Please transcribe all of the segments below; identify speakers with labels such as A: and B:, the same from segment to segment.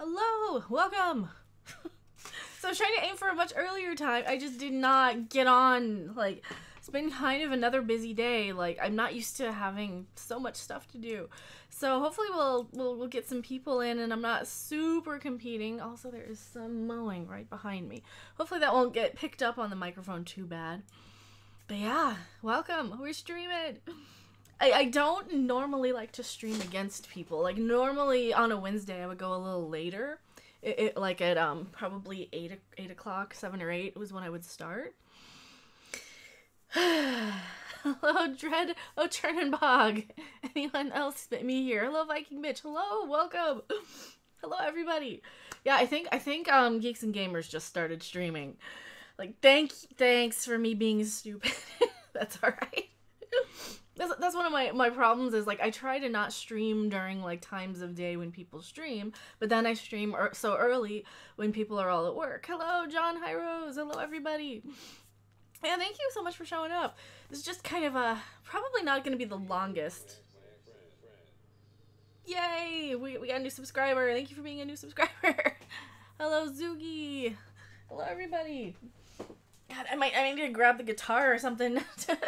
A: Hello, welcome. So I was trying to aim for a much earlier time. I just did not get on. Like, it's been kind of another busy day. Like, I'm not used to having so much stuff to do. So hopefully we'll get some people in, and I'm not super competing. Also, there is some mowing right behind me. Hopefully that won't get picked up on the microphone too bad. But yeah, welcome. We're streaming. I don't normally like to stream against people. Like, normally on a Wednesday I would go a little later. Like at probably 8 o'clock, 7 or 8 was when I would start. Hello, Dread O'Chernenbog. Anyone else but me here? Hello, Viking Bitch. Hello, welcome. Hello, everybody. Yeah, I think Geeks and Gamers just started streaming. Like, thanks for me being stupid. That's alright. That's one of my problems is, like, I try to not stream during, like, times of day when people stream, but then I stream so early when people are all at work. Hello, John Hyros. Hello, everybody. Yeah, thank you so much for showing up. This is just kind of probably not going to be the longest. Yay! We got a new subscriber. Thank you for being a new subscriber. Hello, Zoogie. Hello, everybody. God, I might need to grab the guitar or something to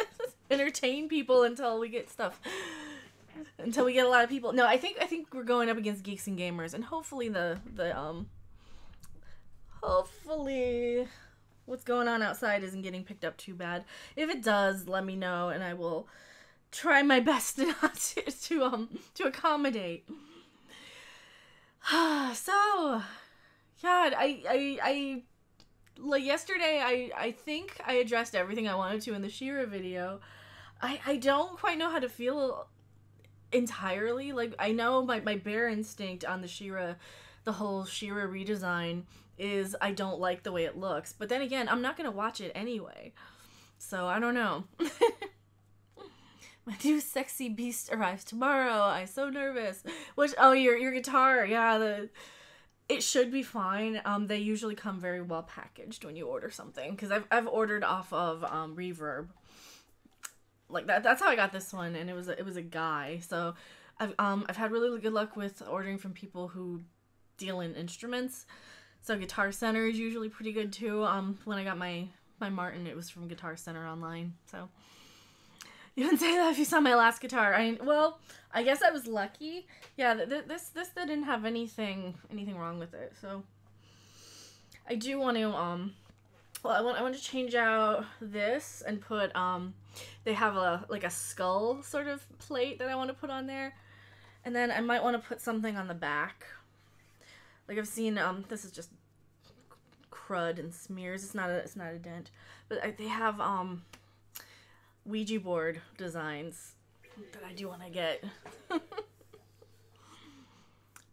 A: entertain people until we get stuff. Until we get a lot of people. No, I think we're going up against Geeks and Gamers, and hopefully hopefully what's going on outside isn't getting picked up too bad. If it does, let me know, and I will try my best not to accommodate. So, God, like, yesterday, I think I addressed everything I wanted to in the She-Ra video. I don't quite know how to feel entirely. Like, I know my bare instinct on the She-Ra, the whole She-Ra redesign, is I don't like the way it looks. But then again, I'm not going to watch it anyway. So, I don't know. My new sexy beast arrives tomorrow. I'm so nervous. Your guitar. Yeah, it should be fine. They usually come very well packaged when you order something, because I've ordered off of Reverb. Like that's how I got this one, and it was a guy. So I've had really good luck with ordering from people who deal in instruments. So Guitar Center is usually pretty good too. When I got my Martin, it was from Guitar Center online. So you can say that if you saw my last guitar. I guess I was lucky. Yeah, this didn't have anything wrong with it. So I do want to I want to change out this and put they have a skull sort of plate that I want to put on there, and then I might want to put something on the back. Like, I've seen this is just crud and smears. It's not a dent, but they have Ouija board designs that I do want to get.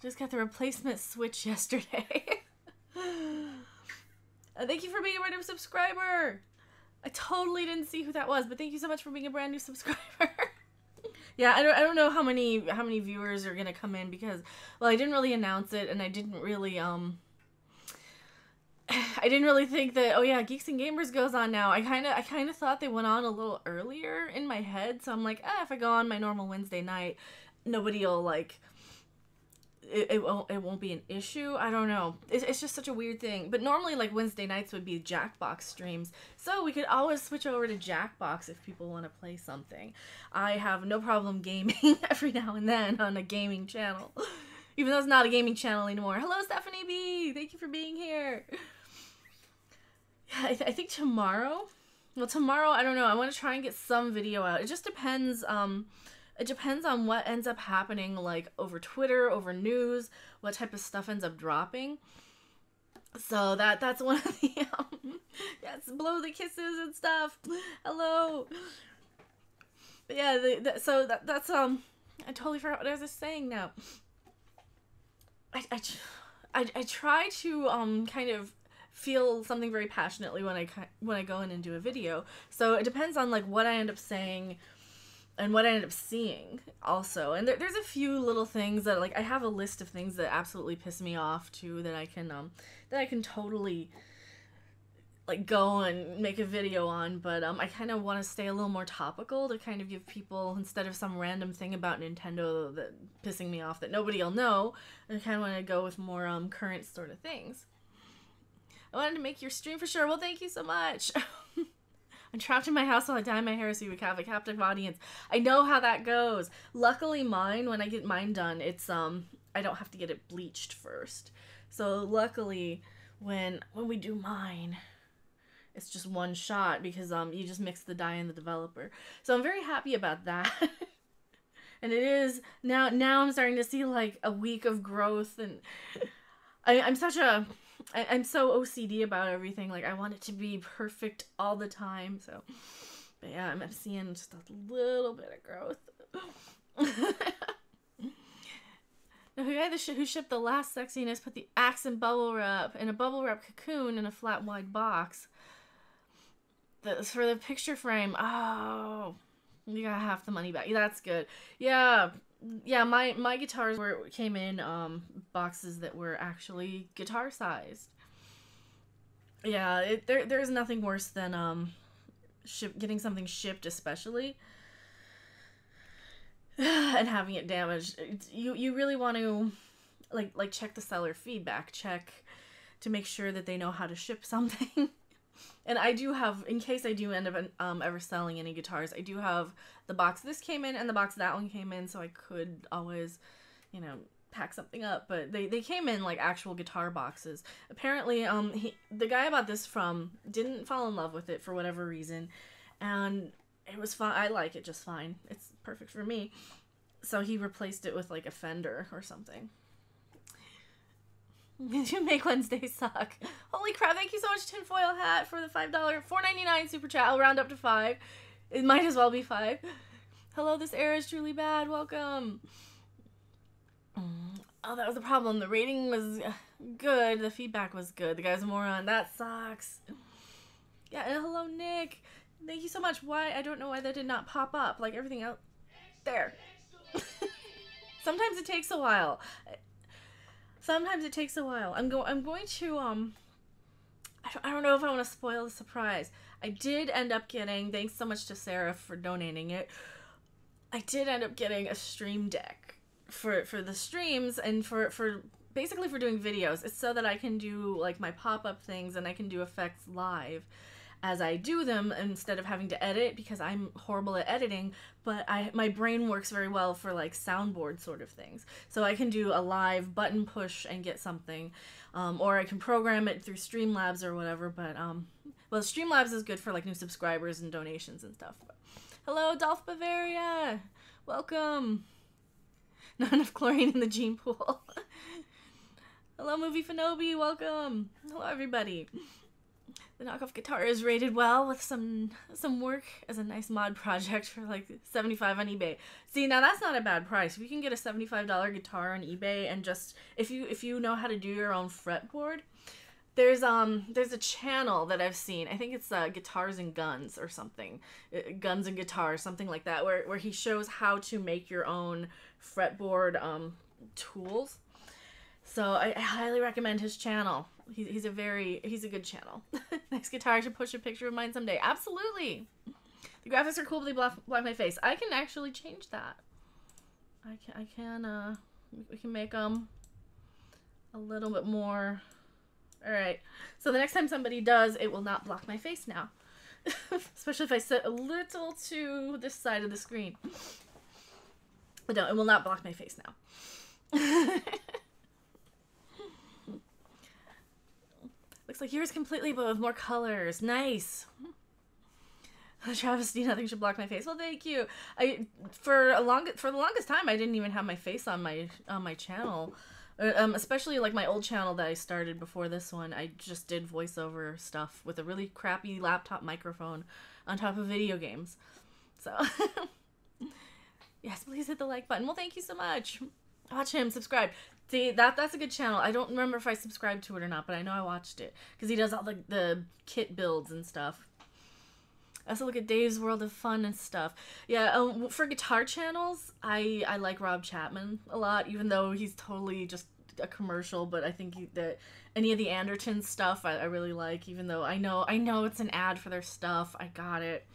A: Just got the replacement Switch yesterday. Thank you for being a brand new subscriber. I totally didn't see who that was, but thank you so much for being a brand new subscriber. Yeah, I don't know how many viewers are gonna come in, because, well, I didn't really announce it, and I didn't really think that, oh yeah, Geeks and Gamers goes on now. I kind of thought they went on a little earlier in my head, so I'm like, if I go on my normal Wednesday night, nobody'll, like, it won't be an issue. I don't know. It's just such a weird thing. But normally, like, Wednesday nights would be Jackbox streams, so we could always switch over to Jackbox if people want to play something. I have no problem gaming every now and then on a gaming channel, even though it's not a gaming channel anymore. Hello, Stephanie B. Thank you for being here. I think tomorrow, I don't know. I want to try and get some video out. It just depends. It depends on what ends up happening, like, over Twitter, over news, what type of stuff ends up dropping. So that's one of the, yes, blow the kisses and stuff. Hello. But yeah, that's, I totally forgot what I was just saying now. I try to, kind of feel something very passionately when I go in and do a video. So it depends on, like, what I end up saying and what I end up seeing also. And there's a few little things that, like, I have a list of things that absolutely piss me off too, that I can totally like go and make a video on, but I kind of want to stay a little more topical to kind of give people, instead of some random thing about Nintendo that pissing me off that nobody will know, I kind of want to go with more current sort of things. I wanted to make your stream for sure. Well, thank you so much. I'm trapped in my house while I dye my hair so you have a captive audience. I know how that goes. Luckily mine, when I get mine done, it's I don't have to get it bleached first. So luckily when we do mine, it's just one shot because you just mix the dye in the developer. So I'm very happy about that. And it is now I'm starting to see like a week of growth, and I'm so OCD about everything. Like I want it to be perfect all the time. So, but yeah, I'm seeing just a little bit of growth. Now, the guy who shipped the last sexiness put the axe in bubble wrap in a bubble wrap cocoon in a flat wide box. For the picture frame. Oh, you got half the money back. That's good. Yeah. My guitars came in boxes that were actually guitar sized. Yeah, there's nothing worse than getting something shipped, especially, and having it damaged. You really want to like check the seller feedback, check to make sure that they know how to ship something. And I do have, in case I do end up ever selling any guitars, I do have the box this came in and the box that one came in, so I could always, pack something up. But they came in like actual guitar boxes. Apparently, the guy I bought this from didn't fall in love with it for whatever reason, and it was fine. I like it just fine. It's perfect for me. So he replaced it with like a Fender or something. You make Wednesday suck. Holy crap, thank you so much, Tinfoil Hat, for the $5, $4.99 super chat. I'll round up to 5. It might as well be 5. Hello, this era is truly bad. Welcome. Oh, that was the problem. The rating was good. The feedback was good. The guy's a moron. That sucks. Yeah, and hello, Nick. Thank you so much. Why? I don't know why that did not pop up like everything else. There. Sometimes it takes a while. Sometimes it takes a while. I'm going to, I don't know if I want to spoil the surprise. I did end up getting, thanks so much to Sarah for donating it, I did end up getting a stream deck for the streams and for basically for doing videos. It's so that I can do like my pop-up things and I can do effects live as I do them instead of having to edit, because I'm horrible at editing, but my brain works very well for like soundboard sort of things. So I can do a live button push and get something, or I can program it through Streamlabs or whatever, but well, Streamlabs is good for like new subscribers and donations and stuff. But, hello, Dolph Bavaria! Welcome! Not enough chlorine in the gene pool. Hello, Movie Fanobi! Welcome! Hello, everybody! The knockoff guitar is rated well with some work as a nice mod project for like $75 on eBay. See, now that's not a bad price. If you can get a $75 guitar on eBay, and just if you know how to do your own fretboard, there's a channel that I've seen. I think it's Guitars and Guns or something, Guns and Guitars, something like that, where he shows how to make your own fretboard tools. So I highly recommend his channel. He's a good channel. Nice guitar. I should push a picture of mine someday. Absolutely. The graphics are cool, but they block my face. I can actually change that. We can make them a little bit more. All right. So the next time somebody does, it will not block my face now. Especially if I sit a little to this side of the screen. But no, it will not block my face now. Looks like yours completely, but with more colors. Nice. Travesty, nothing should block my face. Well, thank you. For the longest time, I didn't even have my face on my channel. Especially like my old channel that I started before this one. I just did voiceover stuff with a really crappy laptop microphone on top of video games. So, yes, please hit the like button. Well, thank you so much. Watch him, subscribe. See, that's a good channel. I don't remember if I subscribed to it or not, but I know I watched it because he does all the kit builds and stuff. I also look at Dave's World of Fun and stuff. Yeah, for guitar channels, I like Rob Chapman a lot, even though he's totally just a commercial, but I think that any of the Anderton stuff I really like, even though I know it's an ad for their stuff. I got it.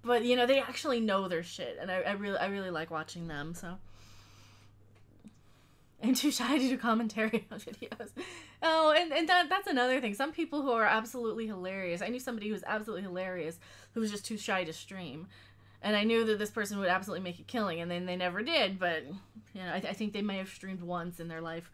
A: But, you know, they actually know their shit, and I really like watching them, so. I'm too shy to do commentary on videos. Oh, and that's another thing. Some people who are absolutely hilarious. I knew somebody who was absolutely hilarious who was just too shy to stream. And I knew that this person would absolutely make a killing, and then they never did. But, you know, I think they may have streamed once in their life.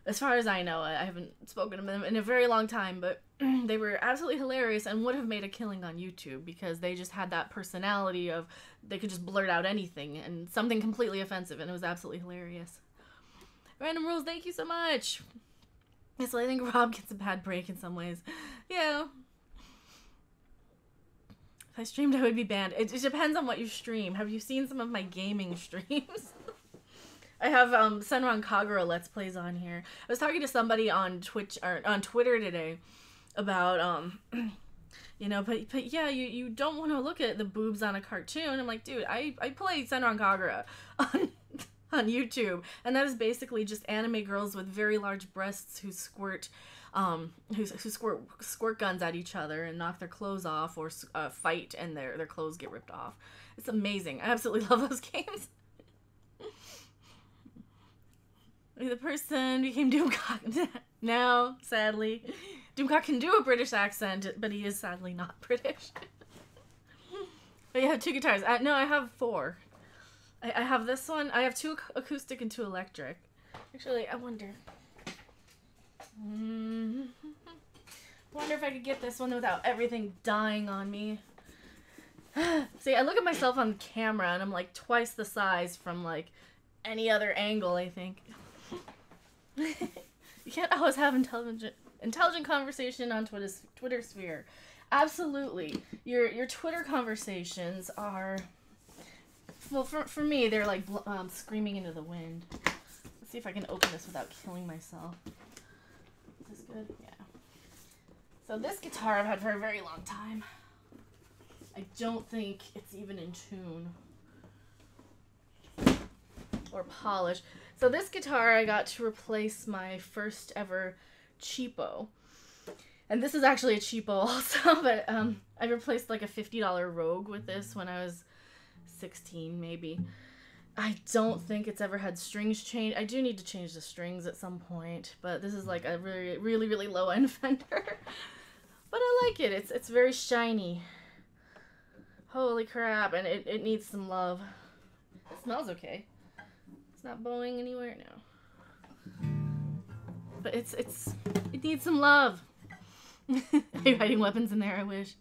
A: As far as I know, I haven't spoken to them in a very long time, but they were absolutely hilarious and would have made a killing on YouTube because they just had that personality of they could just blurt out anything and something completely offensive, and it was absolutely hilarious. Random Rules, thank you so much. So I think Rob gets a bad break in some ways. Yeah. If I streamed, I would be banned. It depends on what you stream. Have you seen some of my gaming streams? I have Senran Kagura Let's Plays on here. I was talking to somebody on Twitch or on Twitter today about you know, but yeah, you don't want to look at the boobs on a cartoon. I'm like, dude, I play Senran Kagura on YouTube, and that is basically just anime girls with very large breasts who squirt squirt guns at each other and knock their clothes off, or fight and their clothes get ripped off. It's amazing. I absolutely love those games. The person became Doomcock. Now, sadly, Doomcock can do a British accent, but he is sadly not British. But you have 2 guitars. No, I have 4. I have this one. I have 2 acoustic and 2 electric. Actually, I wonder. Wonder if I could get this one without everything dying on me. See, I look at myself on camera and I'm like twice the size from like any other angle, I think. You can't always have intelligent conversation on Twitter sphere. Absolutely. Your Twitter conversations are, well, for me, they're like screaming into the wind. Let's see if I can open this without killing myself. Is this good? Yeah. So this guitar I've had for a very long time. I don't think it's even in tune or polished. So this guitar I got to replace my first ever cheapo. And this is actually a cheapo also, but I replaced like a $50 Rogue with this when I was 16 maybe. I don't think it's ever had strings changed. I do need to change the strings at some point, but this is like a really low end Fender. But I like it. It's very shiny. Holy crap, and it needs some love. It smells okay. It's not bowing anywhere now. But it needs some love. Are you hiding weapons in there? I wish.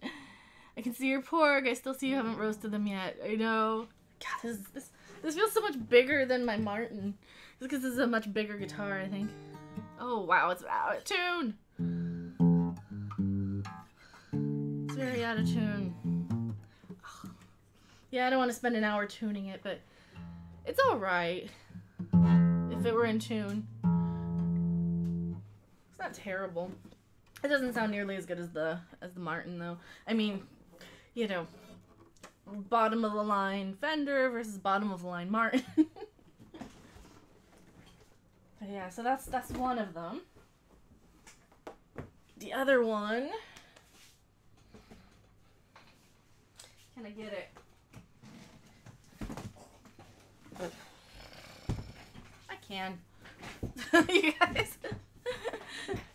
A: I can see your pork. I still see you haven't roasted them yet. I know. God, this feels so much bigger than my Martin. Just because this is a much bigger guitar, I think. Oh wow, it's out of tune. It's very out of tune. Yeah, I don't want to spend an hour tuning it, but it's alright. If it were in tune. It's not terrible. It doesn't sound nearly as good as the Martin, though. I mean, you know, bottom of the line Fender versus bottom of the line Martin. But yeah, so that's one of them. The other one. Can I get it? I can. You guys.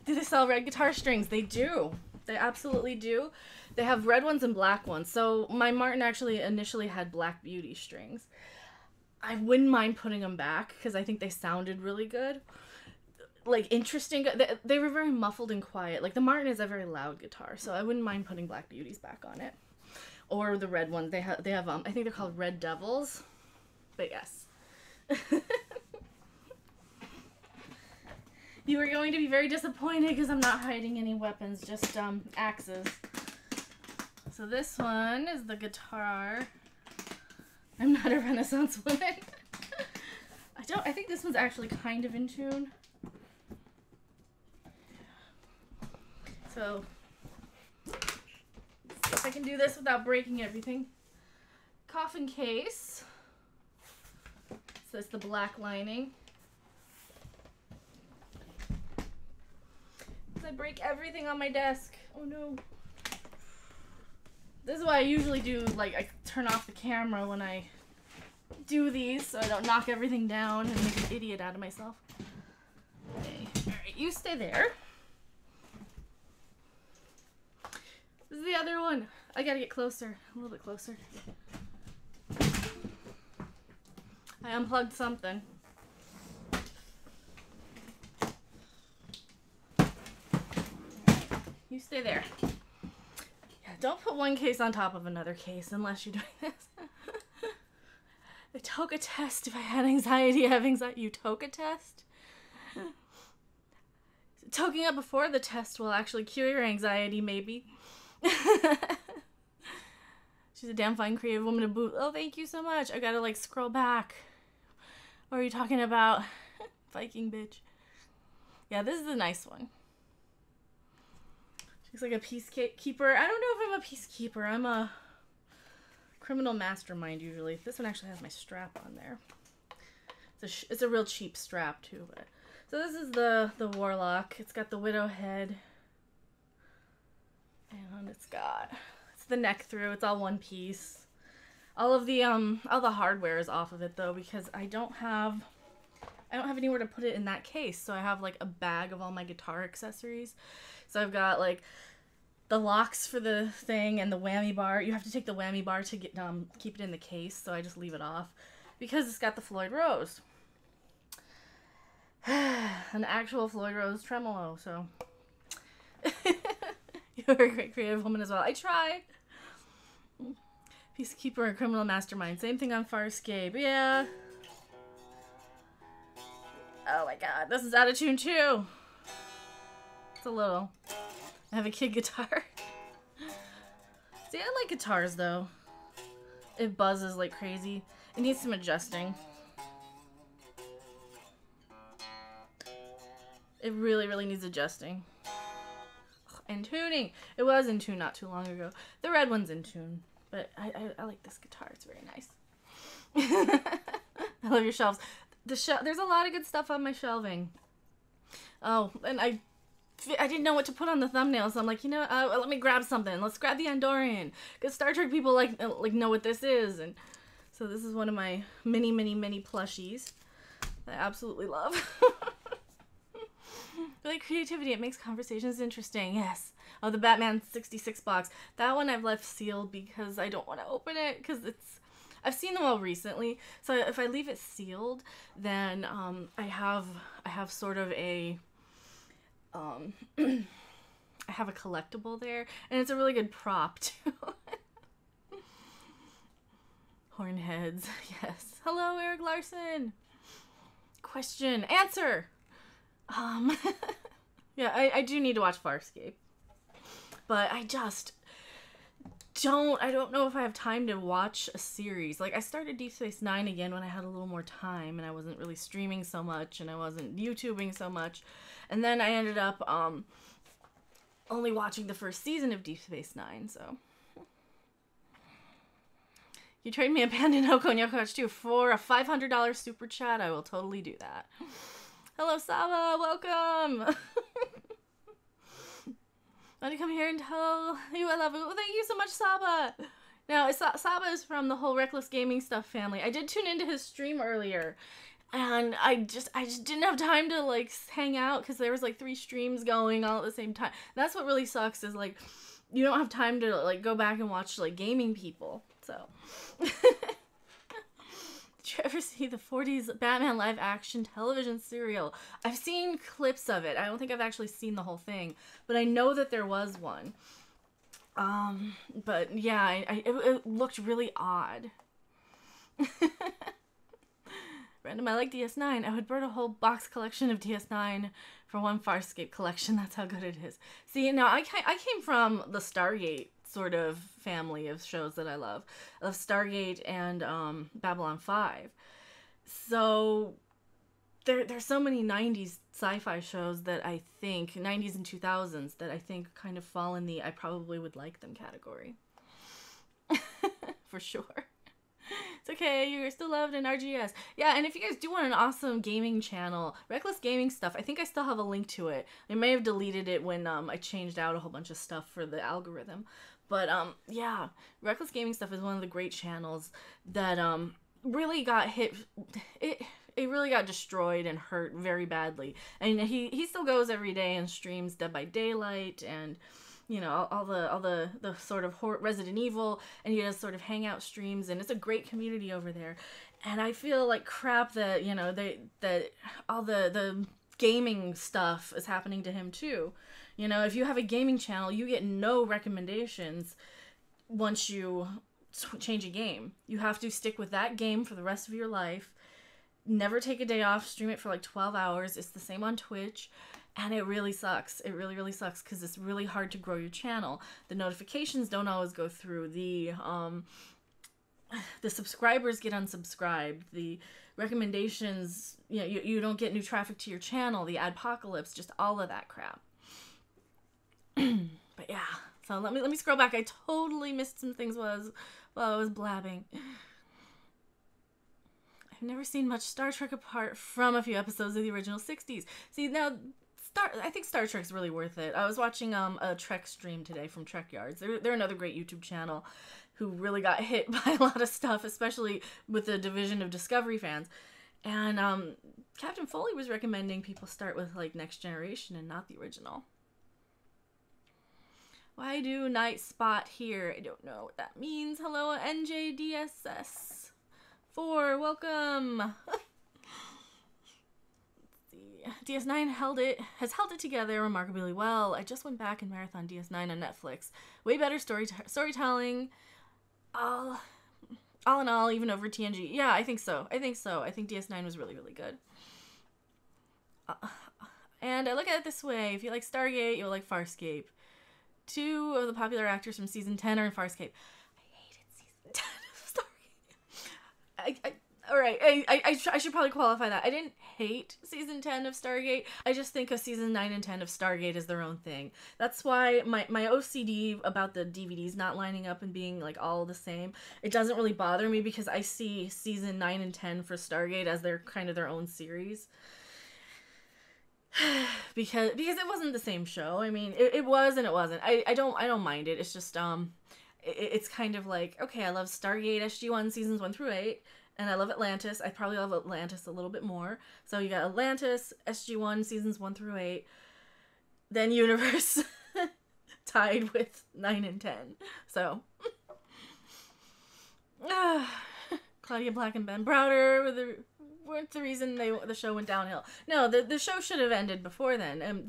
A: Do they sell red guitar strings? They do. They absolutely do. They have red ones and black ones. So my Martin actually initially had Black Beauty strings. I wouldn't mind putting them back because I think they sounded really good. Like, interesting. They were very muffled and quiet. Like, the Martin is a very loud guitar, so I wouldn't mind putting Black Beauties back on it. Or the red ones. They have I think they're called Red Devils. But yes. You are going to be very disappointed because I'm not hiding any weapons, just axes. So this one is the guitar. I'm not a Renaissance woman. I think this one's actually kind of in tune. So, let's see if I can do this without breaking everything. Coffin case. So it's the black lining. I break everything on my desk. Oh no. This is why I usually do, like, I turn off the camera when I do these so I don't knock everything down and make an idiot out of myself. Okay, alright, you stay there. This is the other one. I gotta get closer, a little bit closer. I unplugged something. You stay there. Yeah, don't put one case on top of another case unless you're doing this. I took a test if I had anxiety. I have anxiety. You took a test? Toking up before the test will actually cure your anxiety, maybe. She's a damn fine creative woman to boot. Oh, thank you so much. I gotta, like, scroll back. What are you talking about? Viking bitch. Yeah, this is a nice one. She's like a peacekeeper. I don't know if I'm a peacekeeper. I'm a criminal mastermind, usually. This one actually has my strap on there. It's a real cheap strap, too. But so this is the warlock. It's got the widow head. And it's the neck through. It's all one piece. All the hardware is off of it though because I don't have anywhere to put it in that case. So I have like a bag of all my guitar accessories. So I've got like the locks for the thing and the whammy bar. You have to take the whammy bar to get keep it in the case. So I just leave it off because it's got the Floyd Rose. An actual Floyd Rose tremolo. So you're a great creative woman as well. I try. Peacekeeper and criminal mastermind. Same thing on Farscape. Yeah. Oh my god. This is out of tune too. It's a little. I have a kid guitar. See, I like guitars though. It buzzes like crazy. It needs some adjusting. It really, really needs adjusting. And tuning. It was in tune not too long ago. The red one's in tune. But I like this guitar. It's very nice. I love your shelves. There's a lot of good stuff on my shelving. Oh, and I didn't know what to put on the thumbnail, so I'm like, you know, let me grab something. Let's grab the Andorian. Because Star Trek people like know what this is. And so this is one of my many plushies that I absolutely love. I like creativity. It makes conversations interesting. Yes. Oh, the Batman 66 box. That one I've left sealed because I don't want to open it because I've seen them all recently. So if I leave it sealed, then I have sort of a I have a collectible there, and it's a really good prop too. Horn heads. Yes. Hello, Eric Larson. Question. Answer. Yeah, I do need to watch Farscape. But I don't know if I have time to watch a series. Like, I started Deep Space Nine again when I had a little more time, and I wasn't really streaming so much, and I wasn't YouTubing so much. And then I ended up, only watching the first season of Deep Space Nine, so. You trade me a Panda Noko and Yoko too for a $500 super chat, I will totally do that. Hello, Saba, welcome! Want to come here and tell you I love it. Well, thank you so much, Saba. Now, Saba is from the whole Reckless Gaming Stuff family. I did tune into his stream earlier, and I just didn't have time to, like, hang out, because there was, like, 3 streams going all at the same time. That's what really sucks, is, like, you don't have time to, like, go back and watch, like, gaming people, so. Did you ever see the 40s Batman live action television serial? I've seen clips of it. I don't think I've actually seen the whole thing, but I know that there was one. But yeah, it looked really odd. Random, I like DS9. I would burn a whole box collection of DS9 for one Farscape collection. That's how good it is. See, now I came from the Stargate sort of family of shows that I love. I love Stargate and Babylon 5. So there's so many 90s sci-fi shows that I think, 90s and 2000s, that I think kind of fall in the I probably would like them category. For sure. It's okay, you're still loved in RGS. Yeah, and if you guys do want an awesome gaming channel, Reckless Gaming Stuff, I think I still have a link to it. I may have deleted it when I changed out a whole bunch of stuff for the algorithm. But yeah, Reckless Gaming Stuff is one of the great channels that really got hit. It really got destroyed and hurt very badly. And he still goes every day and streams Dead by Daylight and, you know, all the sort of Resident Evil, and he does sort of Hangout streams, and it's a great community over there. And I feel like crap that, you know, that all the gaming stuff is happening to him too. You know, if you have a gaming channel, you get no recommendations once you change a game. You have to stick with that game for the rest of your life. Never take a day off, stream it for like 12 hours. It's the same on Twitch, and it really sucks. It really, really sucks because it's really hard to grow your channel. The notifications don't always go through. The subscribers get unsubscribed. The recommendations, you know, you don't get new traffic to your channel. The adpocalypse, just all of that crap. But yeah, so let me scroll back. I totally missed some things while I was blabbing. I've never seen much Star Trek apart from a few episodes of the original 60s. See, now, I think Star Trek's really worth it. I was watching a Trek stream today from Trek Yards. They're another great YouTube channel who really got hit by a lot of stuff, especially with the division of Discovery fans. And Captain Foley was recommending people start with, like, Next Generation and not the original. Why do Night Spot here? I don't know what that means. Hello, NJDSS. 4, welcome. Let's see. DS9 has held it together remarkably well. I just went back and marathon DS9 on Netflix. Way better storytelling. All in all, even over TNG. Yeah, I think so. I think DS9 was really, really good. And I look at it this way. If you like Stargate, you'll like Farscape. 2 of the popular actors from season 10 are in Farscape. I hated season 10 of Stargate. Alright, I should probably qualify that. I didn't hate season 10 of Stargate. I just think of season 9 and 10 of Stargate as their own thing. That's why my OCD about the DVDs not lining up and being like all the same, it doesn't really bother me because I see season 9 and 10 for Stargate as their kind of their own series. because it wasn't the same show. I mean, it was and it wasn't. I don't mind it. It's just it's kind of like, okay, I love Stargate SG-1 seasons 1 through 8, and I love Atlantis. I probably love Atlantis a little bit more. So you got Atlantis, SG-1 seasons 1 through 8, then Universe tied with 9 and 10. So Claudia Black and Ben Browder weren't the reason the show went downhill. No, the show should have ended before then.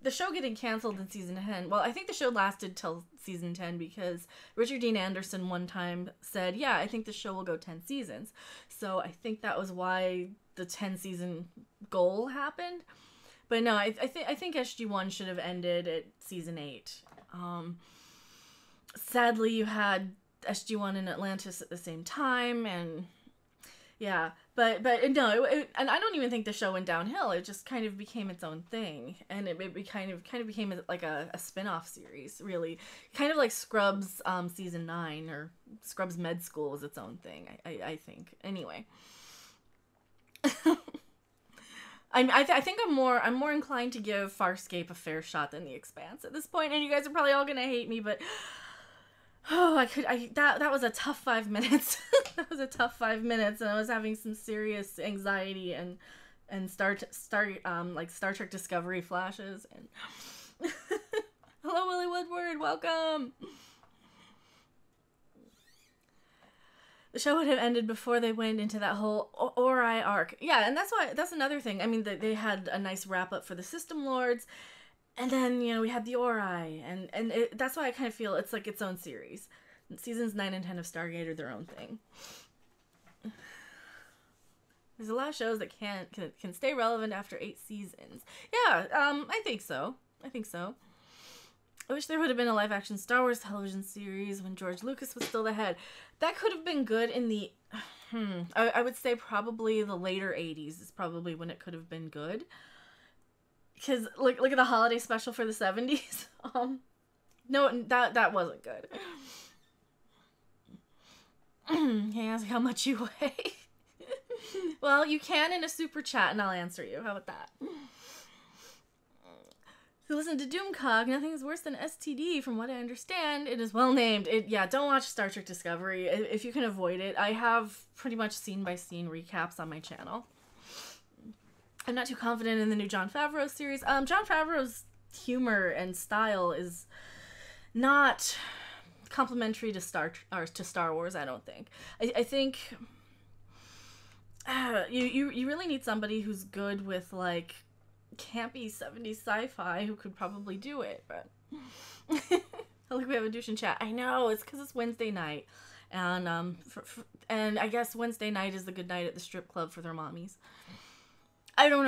A: The show getting canceled in season 10. Well, I think the show lasted till season 10 because Richard Dean Anderson one time said, yeah, I think the show will go 10 seasons. So I think that was why the 10 season goal happened. But no, I think SG-1 should have ended at season 8. Sadly, you had SG-1 and Atlantis at the same time, and yeah, but no, and I don't even think the show went downhill. It just kind of became its own thing, and it kind of became like a spin-off series, really, kind of like Scrubs season 9 or Scrubs Med School was its own thing. I think anyway. I think I'm more inclined to give Farscape a fair shot than The Expanse at this point, and you guys are probably all gonna hate me, but that was a tough 5 minutes. That was a tough 5 minutes, and I was having some serious anxiety and Star Trek Discovery flashes. And hello, Willie Woodward, welcome. The show would have ended before they went into that whole Ori arc. Yeah, and that's another thing. I mean, they had a nice wrap up for the System Lords, and then, you know, we had the Ori, and that's why I kind of feel it's like its own series. Seasons 9 and 10 of Stargate are their own thing. There's a lot of shows that can stay relevant after 8 seasons. Yeah, I think so. I wish there would have been a live-action Star Wars television series when George Lucas was still the head. That could have been good in the... I would say probably the later 80s is probably when it could have been good. Because look at the holiday special for the 70s. No, that wasn't good. He asked how much you weigh. Well, you can in a super chat and I'll answer you. How about that? To listen to Doomcock, nothing is worse than STD. From what I understand, it is well named. Yeah, don't watch Star Trek Discovery if you can avoid it. I have pretty much scene-by-scene recaps on my channel. I'm not too confident in the new Jon Favreau series. Jon Favreau's humor and style is not complimentary to Star Wars, I don't think. I think you really need somebody who's good with, like, campy 70s sci-fi who could probably do it, but look, we have a douche in chat. I know, it's because it's Wednesday night, and and I guess Wednesday night is the good night at the strip club for their mommies. I don't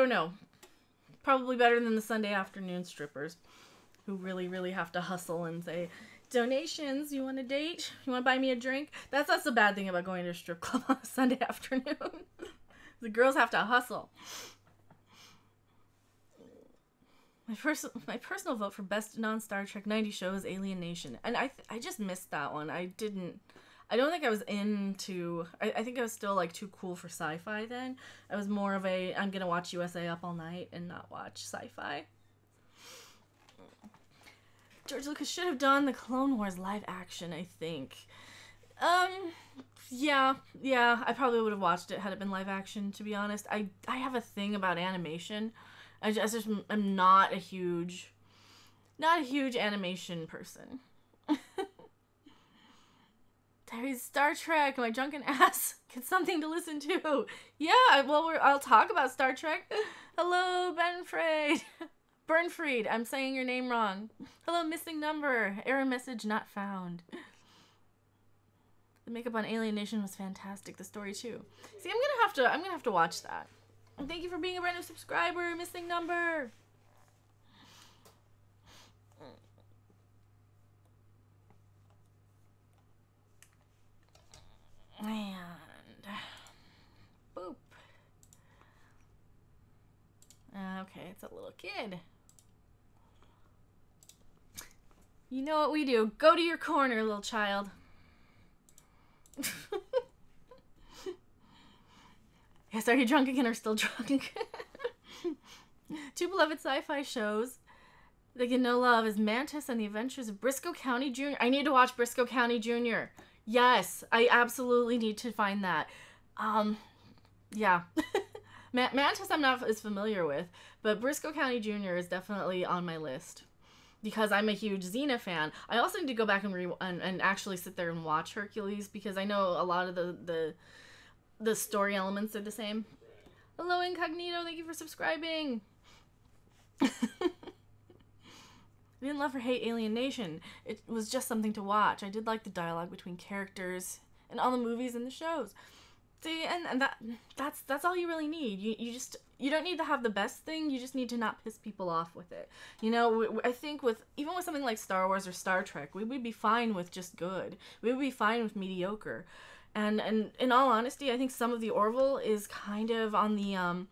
A: know. Probably better than the Sunday afternoon strippers who really have to hustle and say, donations, you want a date? You want to buy me a drink? That's the bad thing about going to a strip club on a Sunday afternoon. The girls have to hustle. My personal vote for best non-Star Trek 90s show is Alien Nation. And I just missed that one. I don't think I was into... I think I was still, like, too cool for sci-fi then. I was more of a, I'm gonna watch USA Up All Night and not watch sci-fi. George Lucas should have done the Clone Wars live action, I think. Yeah, I probably would have watched it had it been live action, to be honest. I have a thing about animation. I'm not a huge animation person. There's Star Trek, my drunken ass gets something to listen to. Yeah, well, I'll talk about Star Trek. Hello, Burnfried, I'm saying your name wrong. Hello, missing number. Error message not found. The makeup on Alien Nation was fantastic. The story too. See, I'm gonna have to watch that. And thank you for being a brand new subscriber, missing number. And boop. Okay, it's a little kid. You know what we do. Go to your corner, little child. Yes, are you drunk again or still drunk? Two beloved sci-fi shows that get no love is Mantis and the Adventures of Briscoe County Jr. I need to watch Briscoe County Jr. Yes, I absolutely need to find that. Yeah. Mantis I'm not as familiar with, but Briscoe County Jr. is definitely on my list. Because I'm a huge Xena fan. I also need to go back and actually sit there and watch Hercules, because I know a lot of the story elements are the same. Hello, Incognito. Thank you for subscribing. I didn't love or hate Alien Nation. It was just something to watch. I did like the dialogue between characters and all the movies and the shows. See, and that's all you really need. You don't need to have the best thing. You just need to not piss people off with it. You know, I think even with something like Star Wars or Star Trek, we would be fine with just good. We would be fine with mediocre. And in all honesty, I think some of the Orville is kind of on the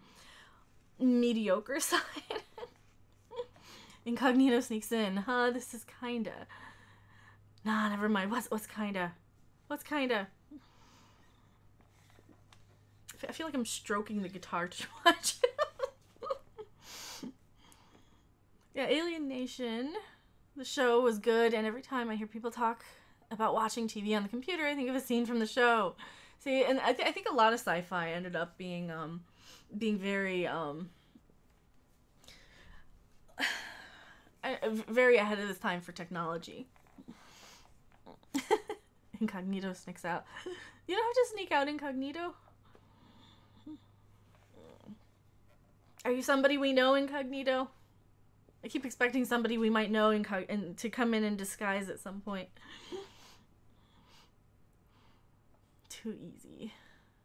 A: mediocre side. Incognito sneaks in. This is kinda. Nah, never mind. What's kinda? What's kinda? I feel like I'm stroking the guitar too much. Yeah, Alien Nation. The show was good, and every time I hear people talk about watching TV on the computer, I think of a scene from the show. See, and I think a lot of sci-fi ended up being very very ahead of its time for technology. Incognito sneaks out. You don't have to sneak out, Incognito. Are you somebody we know, Incognito? I keep expecting somebody we might know to come in disguise at some point. Too easy.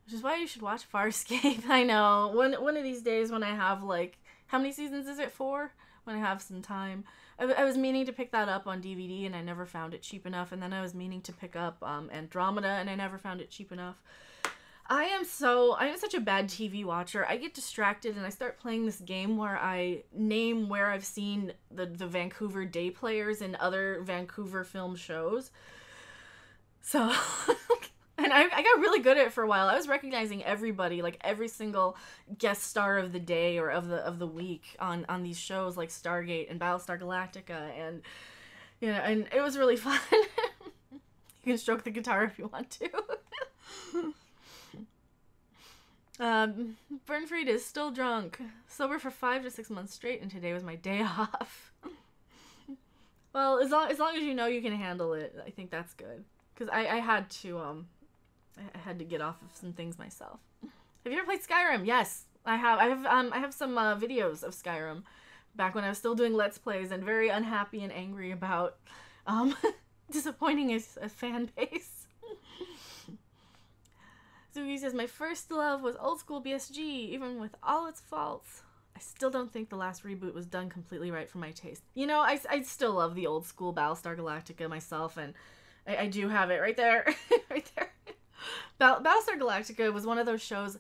A: Which is why you should watch Farscape. I know. One of these days when I have, like... How many seasons is it? 4? When I have some time. I was meaning to pick that up on DVD and I never found it cheap enough. And then I was meaning to pick up Andromeda and I never found it cheap enough. I am such a bad TV watcher. I get distracted and I start playing this game where I name where I've seen the Vancouver day players in other Vancouver film shows. So I And I got really good at it for a while. I was recognizing everybody, like every single guest star of the day or of the week on these shows like Stargate and Battlestar Galactica, and and it was really fun. You can stroke the guitar if you want to. Burnfried is still drunk, sober for 5 to 6 months straight, and today was my day off. Well, as long as you know you can handle it, I think that's good. Because I had to get off of some things myself. Have you ever played Skyrim? Yes, I have. I have some videos of Skyrim back when I was still doing Let's Plays and very unhappy and angry about disappointing a fan base. Sugi says, my first love was old school BSG, even with all its faults. I still don't think the last reboot was done completely right for my taste. I still love the old school Battlestar Galactica myself, and I do have it right there. Right there. Battlestar Galactica was one of those shows,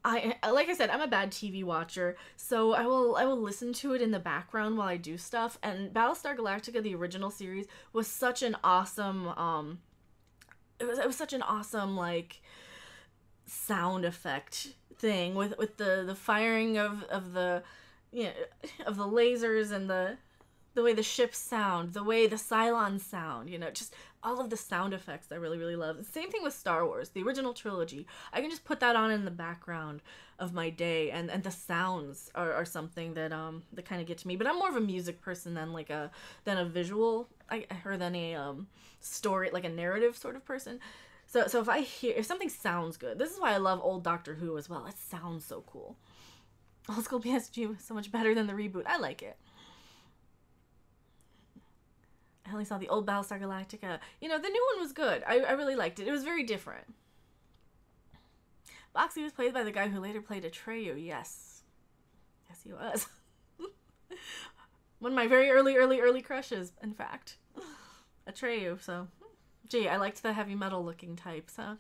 A: like I said, I'm a bad TV watcher, so I will listen to it in the background while I do stuff, and Battlestar Galactica, the original series, was such an awesome, it was such an awesome, like, sound effect thing with the firing of the of the lasers and the way the ships sound, the way the Cylons sound, just all of the sound effects I really, really love. The same thing with Star Wars, the original trilogy. I can just put that on in the background of my day, and the sounds are something that kind of get to me. But I'm more of a music person than a visual, or than a story, like a narrative sort of person. So if something sounds good, this is why I love old Doctor Who as well. It sounds so cool. Old school PSG was so much better than the reboot. I like it. I only saw the old Battlestar Galactica. The new one was good. I really liked it. It was very different. Boxy was played by the guy who later played Atreyu. Yes. Yes, he was. One of my very early crushes, in fact. Atreyu, so... Gee, I liked the heavy metal looking types, huh?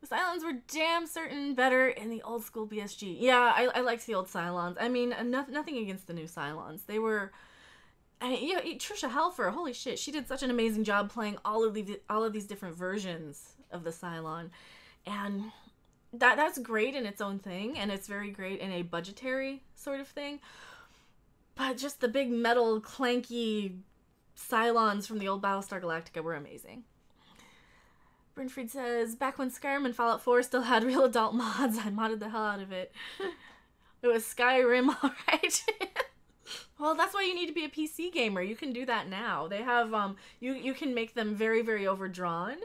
A: The Cylons were damn certain better in the old school BSG. Yeah, I liked the old Cylons. I mean, nothing against the new Cylons. They were... Trisha Helfer, holy shit, she did such an amazing job playing all of these different versions of the Cylon. And that's great in its own thing, and it's very great in a budgetary sort of thing. But just the big metal, clanky... Cylons from the old Battlestar Galactica were amazing. Brinfried says, back when Skyrim and Fallout 4 still had real adult mods, I modded the hell out of it. It was Skyrim, alright. Well, that's why you need to be a PC gamer. You can do that now. They have, you can make them very, very overdrawn.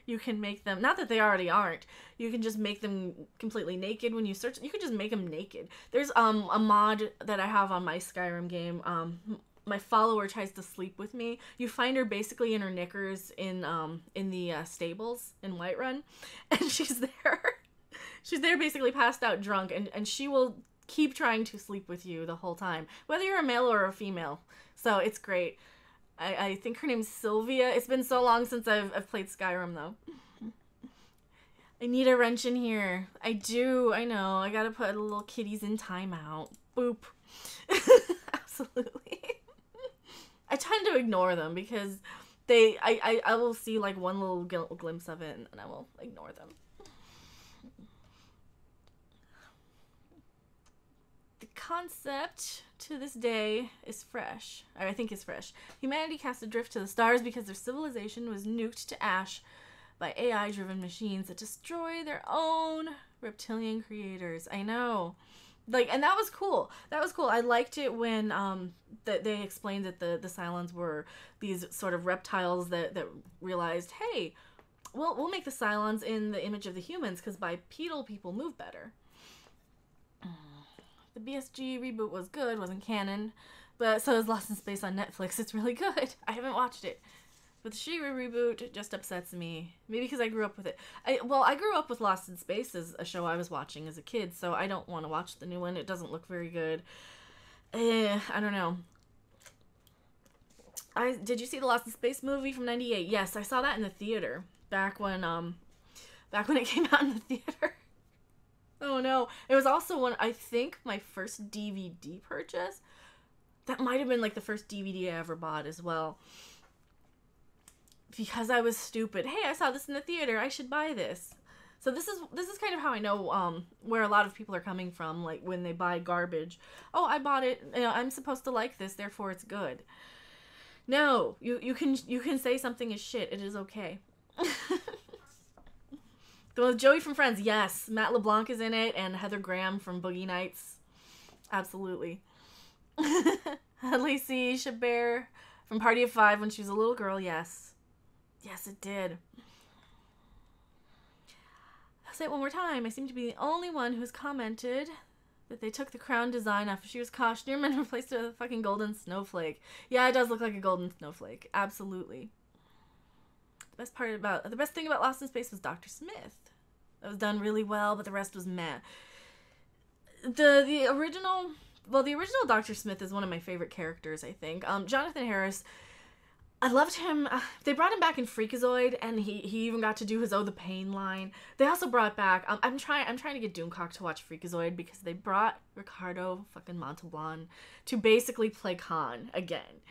A: You can make them, not that they already aren't, you can just make them completely naked when you search. You can just make them naked. There's a mod that I have on my Skyrim game, my follower tries to sleep with me. You find her basically in her knickers in the stables in Whiterun, and she's there. She's there basically passed out drunk, and she will keep trying to sleep with you the whole time, whether you're a male or a female. So it's great. I think her name's Sylvia. It's been so long since I've played Skyrim, though. I need a wrench in here. I do. I know. I gotta put little kitties in timeout. Boop. Absolutely. I tend to ignore them because I will see like one little glimpse of it and I will ignore them. The concept to this day is fresh. I think it's fresh. Humanity cast adrift to the stars because their civilization was nuked to ash by AI-driven machines that destroy their own reptilian creators. I know. And that was cool. That was cool. I liked it when that they explained that the Cylons were these sort of reptiles that realized, hey, we'll make the Cylons in the image of the humans because bipedal people move better. The BSG reboot was good, wasn't canon, but so is Lost in Space on Netflix. It's really good. I haven't watched it. But the She-Ra reboot just upsets me. Maybe because I grew up with it. I grew up with Lost in Space as a show I was watching as a kid, so I don't want to watch the new one. It doesn't look very good. I don't know. Did you see the Lost in Space movie from '98? Yes, I saw that in the theater back when it came out in the theater. Oh no. It was also I think my first DVD purchase. That might have been like the first DVD I ever bought as well. because I was stupid. Hey, I saw this in the theater. I should buy this. So this is kind of how I know where a lot of people are coming from, like when they buy garbage. Oh, I bought it. You know, I'm supposed to like this, therefore it's good. No, you can say something is shit. It is okay. The one with Joey from Friends, yes. Matt LeBlanc is in it, and Heather Graham from Boogie Nights. Absolutely. Lacey Chabert from Party of Five when she was a little girl, yes. Yes, it did. I'll say it one more time. I seem to be the only one who's commented that they took the crown design off Shear's costume and replaced it with a fucking golden snowflake. Yeah, it does look like a golden snowflake. Absolutely. The best thing about Lost in Space was Dr. Smith. That was done really well, but the rest was meh. The original Dr. Smith is one of my favorite characters, I think. Jonathan Harris, I loved him. They brought him back in Freakazoid, and he even got to do his Oh the Pain line. They also brought back, I'm trying to get Doomcock to watch Freakazoid because they brought Ricardo fucking Montalban to basically play Khan again.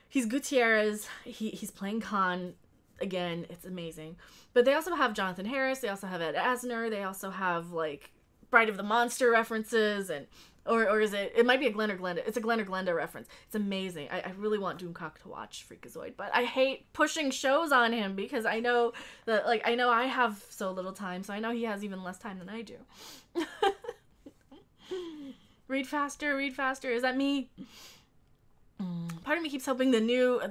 A: He's Gutierrez. He's playing Khan again. It's amazing. But they also have Jonathan Harris. They also have Ed Asner. They also have like Bride of the Monster references and. Or is it might be a Glenn or Glenda. It's a Glenn or Glenda reference. It's amazing. I really want Doomcock to watch Freakazoid, but I hate pushing shows on him because I know that, like, I know I have so little time, so I know he has even less time than I do. Read faster. Is that me? Part of me keeps hoping the new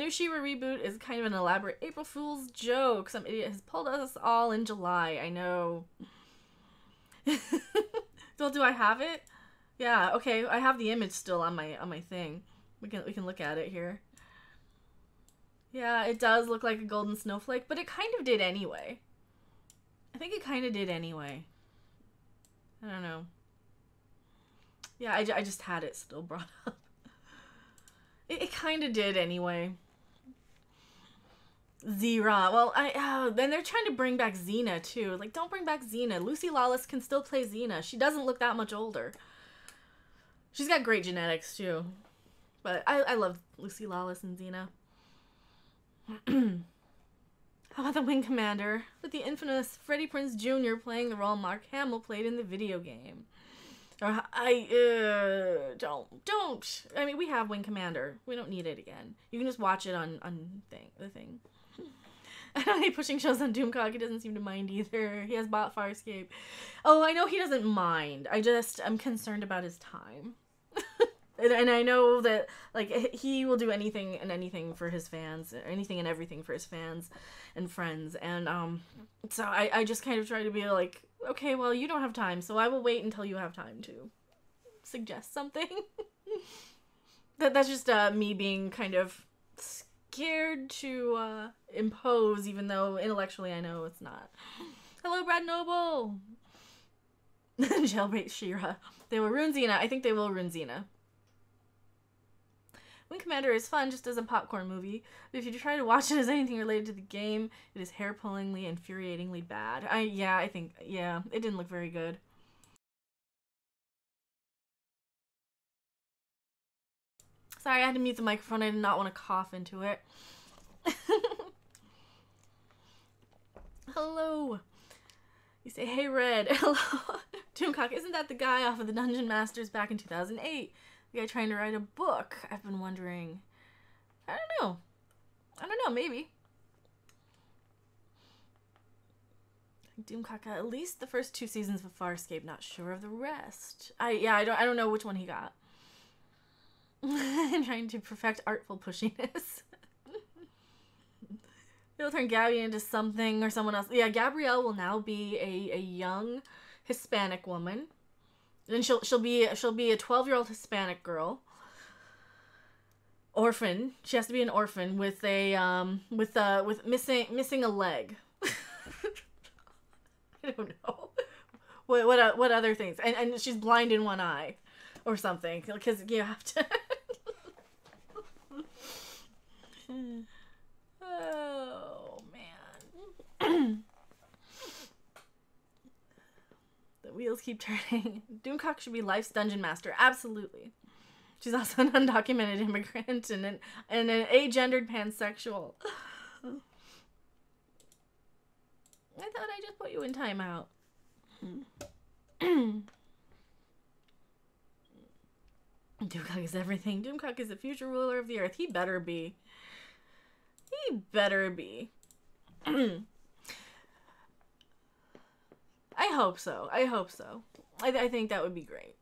A: She-Ra reboot is kind of an elaborate April Fool's joke. Some idiot has pulled us all in July. I know. Well, do I have it? Yeah, okay, I have the image still on my thing. We can look at it here. Yeah, it does look like a golden snowflake, but it kind of did anyway. I think it kind of did anyway. I don't know. Yeah, I just had it still brought up. It kind of did anyway. Zira. Well, then they're trying to bring back Xena, too. Like, don't bring back Xena. Lucy Lawless can still play Xena. She doesn't look that much older. She's got great genetics, too. But I love Lucy Lawless and Xena. How about the Wing Commander? With the infamous Freddie Prinze Jr. playing the role Mark Hamill played in the video game. Or, don't. I mean, we have Wing Commander. We don't need it again. You can just watch it on the thing. I don't hate pushing shows on Doomcock. He doesn't seem to mind either. He has bought Farscape. Oh, I know he doesn't mind. I'm concerned about his time. and I know that, like, he will do anything and anything for his fans. Anything and everything for his fans and friends. And, so I just kind of try to be like, okay, well, you don't have time, so I will wait until you have time to suggest something. That's just, me being kind of scared to impose, even though intellectually I know it's not. Hello, Brad Noble! Jailbait She-Ra. They will ruin Xena. I think they will ruin Xena. Wing Commander is fun just as a popcorn movie, but if you try to watch it as anything related to the game, it is hair-pullingly, infuriatingly bad. I think, it didn't look very good. Sorry, I had to mute the microphone. I did not want to cough into it. Hello. You say, hey, Red. Hello. Doomcock, isn't that the guy off of the Dungeon Masters back in 2008? The guy trying to write a book? I've been wondering. I don't know, maybe. Doomcock got at least the first 2 seasons of Farscape, not sure of the rest. I don't know which one he got. I'm trying to perfect artful pushiness. They'll turn Gabby into something or someone else. Yeah, Gabrielle will now be a young Hispanic woman. And she'll be a 12-year-old Hispanic girl. Orphan. She has to be an orphan with missing a leg. I don't know. What other things? And she's blind in one eye. Or something, because you have to. Oh, man. The wheels keep turning. Doomcock should be Life's Dungeon Master. Absolutely. She's also an undocumented immigrant and an agendered pansexual. I thought I just put you in timeout. Doomcock is everything. Doomcock is the future ruler of the earth. He better be. He better be. I hope so. I hope so. I think that would be great.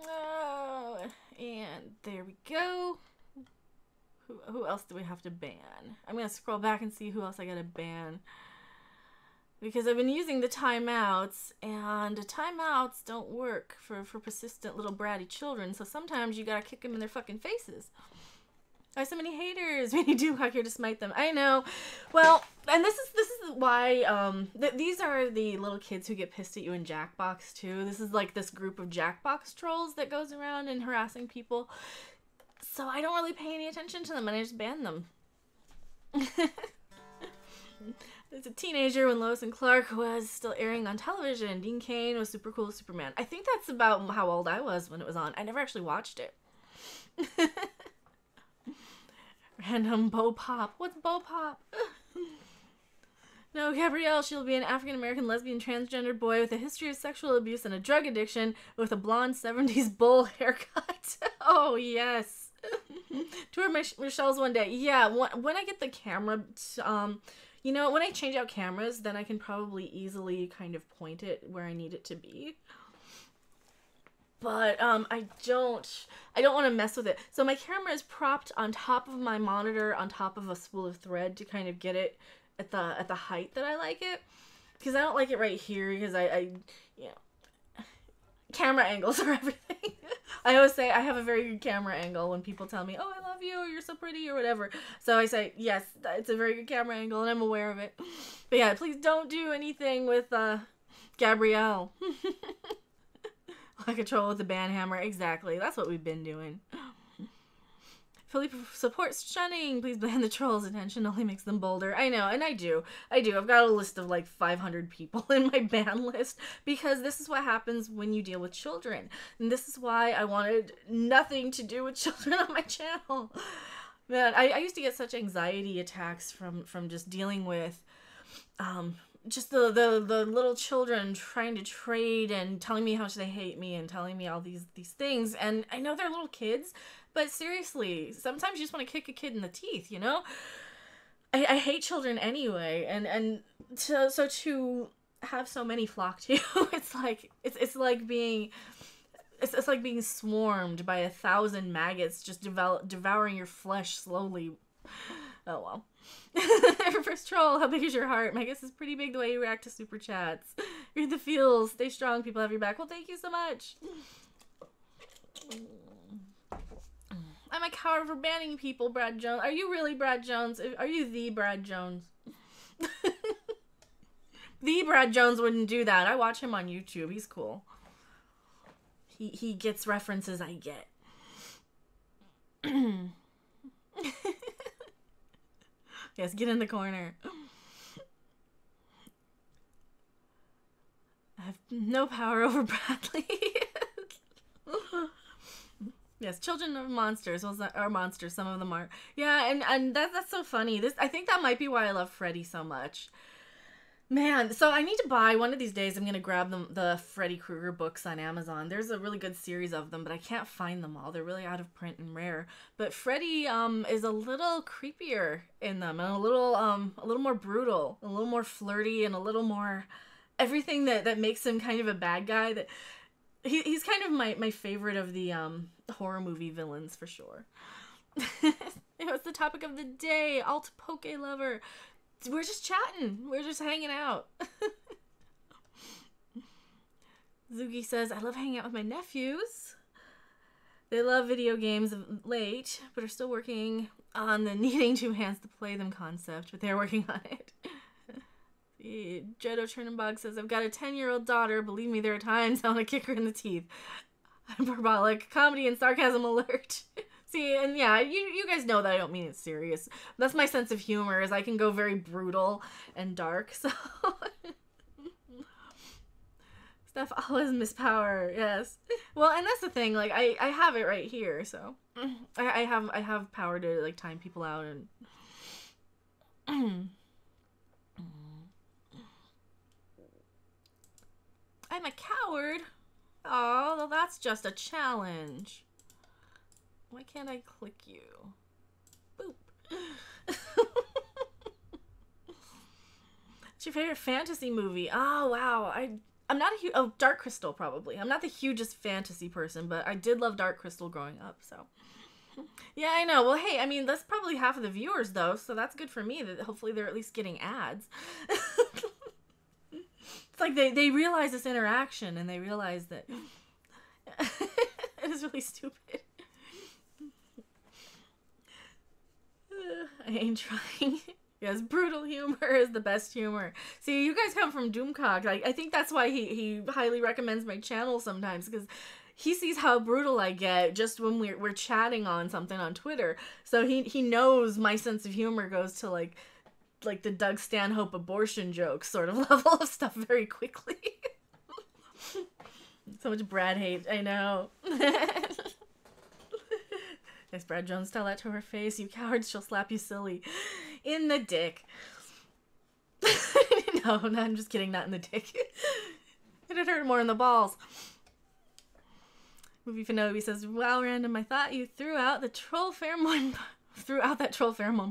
A: Oh, and there we go. Who else do we have to ban? I'm going to scroll back and see who else I got to ban. Because I've been using the timeouts, and the timeouts don't work for persistent little bratty children, so sometimes you gotta kick them in their fucking faces. I have so many haters. We need Doomcock here to smite them. I know. Well, and this is why these are the little kids who get pissed at you in Jackbox too. This is like this group of Jackbox trolls that goes around and harassing people. So I don't really pay any attention to them, and I just ban them. As a teenager when Lois and Clark was still airing on television, Dean Cain was super cool as Superman. I think that's about how old I was when it was on. I never actually watched it. Random Bo Pop. What's Bo Pop? No, Gabrielle, she'll be an African-American lesbian transgender boy with a history of sexual abuse and a drug addiction with a blonde 70s bowl haircut. Oh, yes. Tour Michelle's one day. Yeah, when I get the camera, you know, when I change out cameras, then I can probably easily kind of point it where I need it to be. But I don't want to mess with it. So my camera is propped on top of my monitor, on top of a spool of thread to kind of get it at the height that I like it. Because I don't like it right here because I you know, camera angles are everything. I always say I have a very good camera angle when people tell me, oh, I love you, or you're so pretty, or whatever. So I say, yes, it's a very good camera angle, and I'm aware of it. But yeah, please don't do anything with Gabrielle. Like a troll with a band hammer. Exactly. That's what we've been doing. Philippe supports shunning. Please ban the trolls. Attention only makes them bolder. I know, and I do. I've got a list of like 500 people in my ban list because this is what happens when you deal with children. And this is why I wanted nothing to do with children on my channel. Man, I used to get such anxiety attacks from just dealing with just the little children trying to trade and telling me how much they hate me and telling me all these things. And I know they're little kids, but seriously, sometimes you just want to kick a kid in the teeth, you know? I hate children anyway, and so to have so many flock to you, it's like being swarmed by 1,000 maggots just devouring your flesh slowly. Oh well. First troll, how big is your heart? My guess is pretty big the way you react to super chats. Read the feels, stay strong, people have your back. Well, thank you so much. I'm a coward for banning people, Brad Jones. Are you really Brad Jones? Are you the Brad Jones? The Brad Jones wouldn't do that. I watch him on YouTube. He's cool. He gets references I get. Yes, get in the corner. I have no power over Bradley. Yes, children are monsters. Well, are monsters. Some of them are. Yeah, and that's so funny. I think that might be why I love Freddy so much. Man, so I need to buy, one of these days, I'm going to grab the Freddy Krueger books on Amazon. There's a really good series of them, but I can't find them all. They're really out of print and rare. But Freddy is a little creepier in them, and a little more brutal, a little more flirty, and a little more everything that makes him kind of a bad guy. That he's kind of my favorite of the horror movie villains, for sure. It was the topic of the day, alt poke lover. We're just chatting. We're just hanging out. Zugi says, I love hanging out with my nephews. They love video games late, but are still working on the needing to enhance the play them concept, but they're working on it. Jedo Chernenbog says, I've got a 10-year-old daughter. Believe me, there are times I want to kick her in the teeth. Hyperbolic comedy and sarcasm alert. See, and yeah, you guys know that I don't mean it serious. That's my sense of humor, is I can go very brutal and dark, so... Steph always miss power, yes. Well, and that's the thing, like, I have it right here, so... I have power to, like, time people out and I'm a coward. Oh, well, that's just a challenge. Why can't I click you? Boop. What's your favorite fantasy movie? Oh, wow. I'm not a huge... Oh, Dark Crystal, probably. I'm not the hugest fantasy person, but I did love Dark Crystal growing up, so... Yeah, I know. Well, hey, I mean, that's probably half of the viewers, though, so that's good for me. That hopefully they're at least getting ads. It's like they realize this interaction, and they realize that... It is really stupid. I ain't trying. Yes, brutal humor is the best humor. See, you guys come from Doomcock. I think that's why he highly recommends my channel sometimes, because he sees how brutal I get just when we're chatting on something on Twitter. So he knows my sense of humor goes to like the Doug Stanhope abortion joke sort of level of stuff very quickly. So much Brad hate, I know. Yes, Brad Jones, tell that to her face. You cowards, she'll slap you silly. In the dick. No, I'm just kidding, not in the dick. It'd hurt more in the balls. Movie Fanobi says, wow, random, I thought you threw out that troll pheromone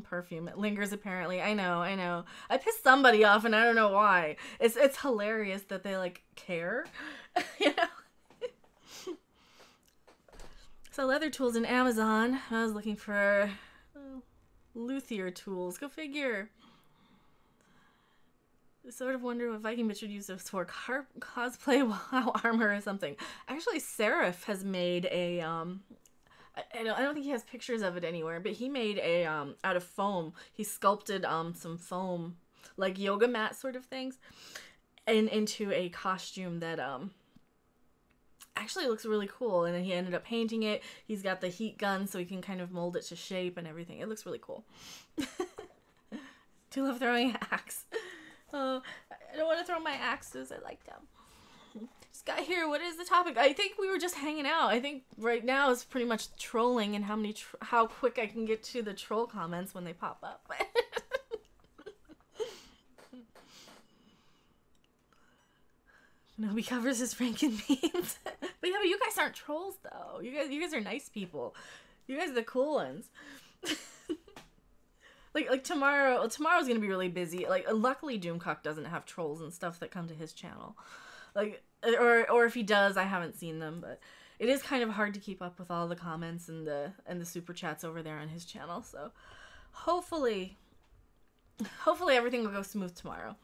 A: perfume. It lingers apparently. I know. I pissed somebody off and I don't know why. It's hilarious that they like care. You know? So leather tools in Amazon. I was looking for luthier tools. Go figure. I sort of wonder what Viking bitch would use this for cosplay WoW armor or something. Actually, Seraph has made a I don't think he has pictures of it anywhere, but he made a out of foam. He sculpted some foam like yoga mat sort of things and into a costume that actually looks really cool, and then he ended up painting it. He's got the heat gun so he can kind of mold it to shape and everything. It looks really cool. Do love throwing axe. Oh, I don't want to throw my axes. I like them. Just got here. What is the topic? I think we were just hanging out. I think right now is pretty much trolling and how quick I can get to the troll comments when they pop up. Nobody covers his Franken beans. But yeah, but you guys aren't trolls though. You guys are nice people. You guys are the cool ones. like tomorrow's gonna be really busy. Like luckily Doomcock doesn't have trolls and stuff that come to his channel. Like or if he does, I haven't seen them, but it is kind of hard to keep up with all the comments and the super chats over there on his channel. So hopefully everything will go smooth tomorrow.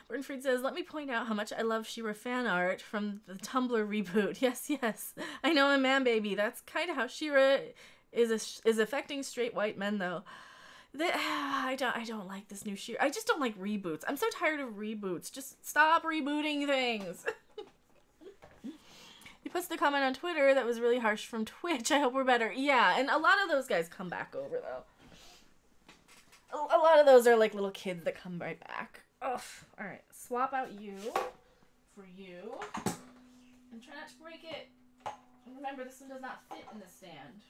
A: Burnfried says, let me point out how much I love She-Ra fan art from the Tumblr reboot. Yes. I know, I'm a man baby. That's kind of how She-Ra is affecting straight white men, though. I don't like this new She-Ra. I just don't like reboots. I'm so tired of reboots. Just stop rebooting things. He puts the comment on Twitter that was really harsh from Twitch. I hope we're better. Yeah, and a lot of those guys come back over, though. A lot of those are like little kids that come right back. Ugh. Alright, swap out you for you. And try not to break it. And remember, this one does not fit in the stand.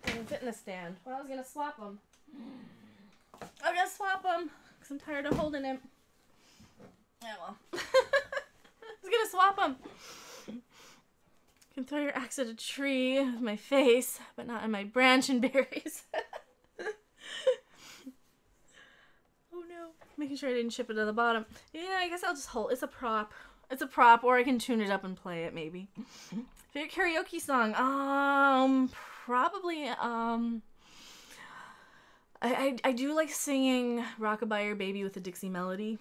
A: It doesn't fit in the stand. Well, I was gonna swap them. I'm gonna swap them because I'm tired of holding him. Yeah, well. I was gonna swap them. You can throw your axe at a tree with my face, but not in my branch and berries. Oh no. Making sure I didn't chip it to the bottom. Yeah, I guess I'll just hold. It's a prop. It's a prop, or I can tune it up and play it, maybe. Favorite karaoke song? Probably, I do like singing Rockabye Your Baby with a Dixie Melody.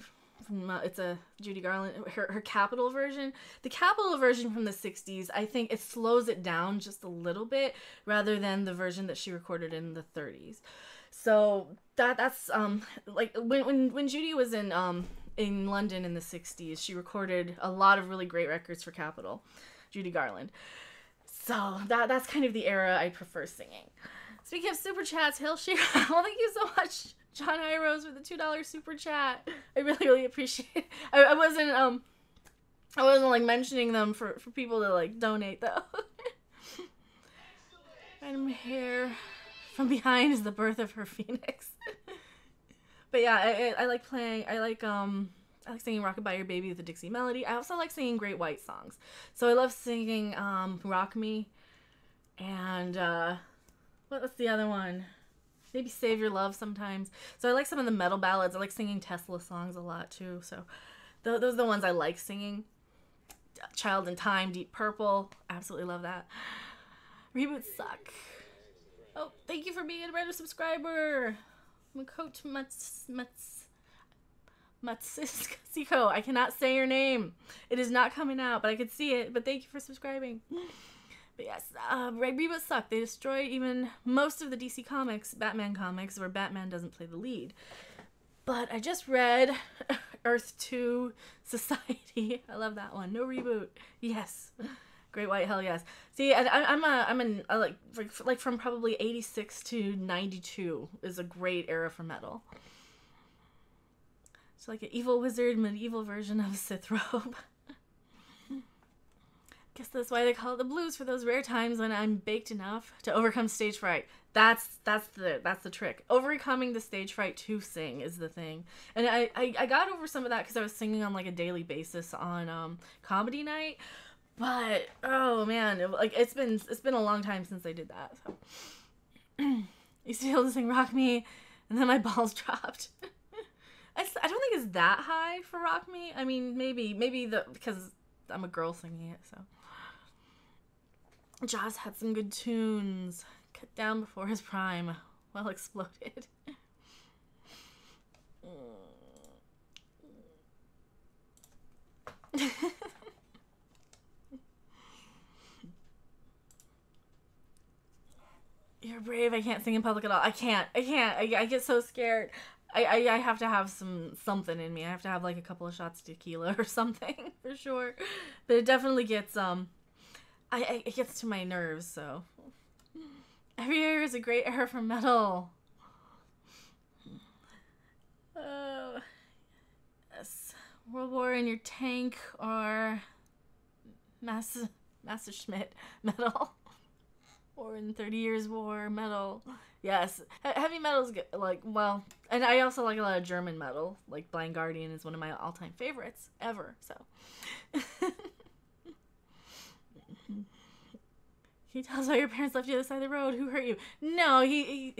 A: It's a Judy Garland, her Capitol version. The Capitol version from the 60s, I think it slows it down just a little bit rather than the version that she recorded in the 30s. So that's like when Judy was in London in the 60s, she recorded a lot of really great records for Capitol, Judy Garland. So that's kind of the era I prefer singing. Speaking of super chats, Hail She-Ra. Well, thank you so much, John Irose, for the $2 super chat. I really appreciate it. I wasn't like mentioning them for people to like donate though. Random hair from behind is the birth of her phoenix. But yeah, I like playing. I like singing "Rockabye Your Baby" with a Dixie melody. I also like singing Great White songs. So I love singing "Rock Me" and what's the other one? Maybe "Save Your Love" sometimes. So I like some of the metal ballads. I like singing Tesla songs a lot too. So those are the ones I like singing. "Child in Time," "Deep Purple," absolutely love that. Reboots suck. Oh, thank you for being a brand new subscriber. Makoto Matsuko. I cannot say your name. It is not coming out, but I could see it. But thank you for subscribing. But yes, reboots suck. They destroy even most of the DC comics, Batman comics, where Batman doesn't play the lead. But I just read Earth 2 Society. I love that one. No reboot. Yes. Great White, hell yes. See, I like from probably 86 to 92 is a great era for metal. It's like an evil wizard, medieval version of a Sith robe. Guess that's why they call it the blues, for those rare times when I'm baked enough to overcome stage fright. That's the trick. Overcoming the stage fright to sing is the thing. And I got over some of that because I was singing on like a daily basis on comedy night. But oh man, it's been a long time since I did that. So. Used to be able to sing "Rock Me," and then my balls dropped. I don't think it's that high for "Rock Me." I mean, maybe because I'm a girl singing it. So Jaws had some good tunes. Cut down before his prime. Well exploded. You're brave. I can't sing in public at all. I can't. I get so scared. I have to have something in me. I have to have like a couple of shots of tequila or something for sure. But it definitely gets it gets to my nerves. So every era is a great era for metal. Oh yes, World War in your tank or Messerschmitt metal. Or in 30 Years War metal. Yes. Heavy metal's good. Like, well, and I also like a lot of German metal. Like, Blind Guardian is one of my all-time favorites ever, so. Can you tell us why your parents left you on the side of the road? Who hurt you? No, he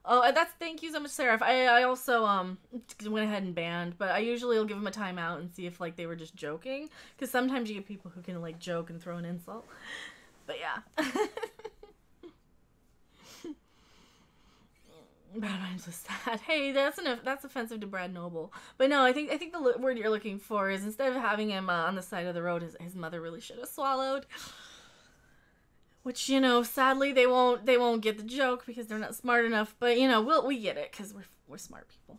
A: oh, thank you so much, Sarah. I also, went ahead and banned, but I usually will give them a timeout and see if, like, they were just joking. Because sometimes you get people who can, like, joke and throw an insult. But yeah. Brad Rhymes was sad. Hey, that's offensive to Brad Noble. But no, I think the word you're looking for is, instead of having him on the side of the road, his mother really should have swallowed. Which, you know, sadly they won't get the joke because they're not smart enough. But you know, we get it because we're smart people.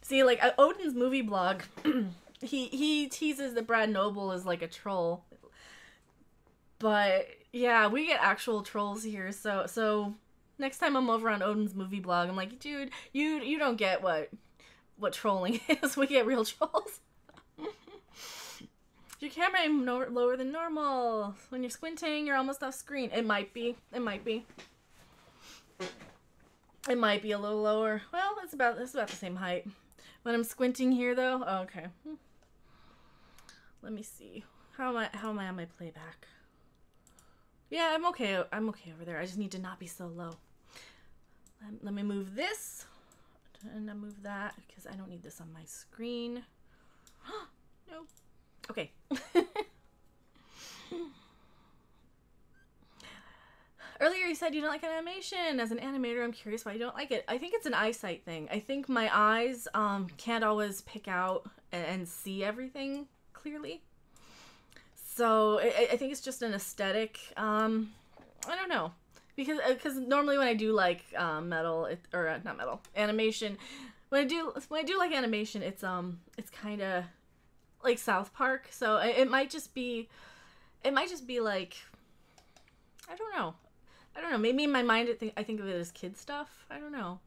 A: See, like Odin's movie blog, he teases that Brad Noble is like a troll. But yeah, we get actual trolls here. So next time I'm over on Odin's movie blog, I'm like, dude, you don't get what trolling is. We get real trolls. Your camera aim lower than normal. When you're squinting, you're almost off screen. It might be. It might be a little lower. Well, it's about the same height. When I'm squinting here, though, oh, okay. Let me see. How am I on my playback? Yeah, I'm okay. I'm okay over there. I just need to not be so low. Let me move this, and I move that because I don't need this on my screen. No. Okay. Earlier you said you don't like animation. As an animator, I'm curious why you don't like it. I think it's an eyesight thing. I think my eyes can't always pick out and see everything clearly. So I think it's just an aesthetic. I don't know, because normally when I do like metal not metal animation, when I do like animation, it's kind of like South Park. So it might just be like, I don't know. Maybe in my mind I think of it as kid stuff. I don't know.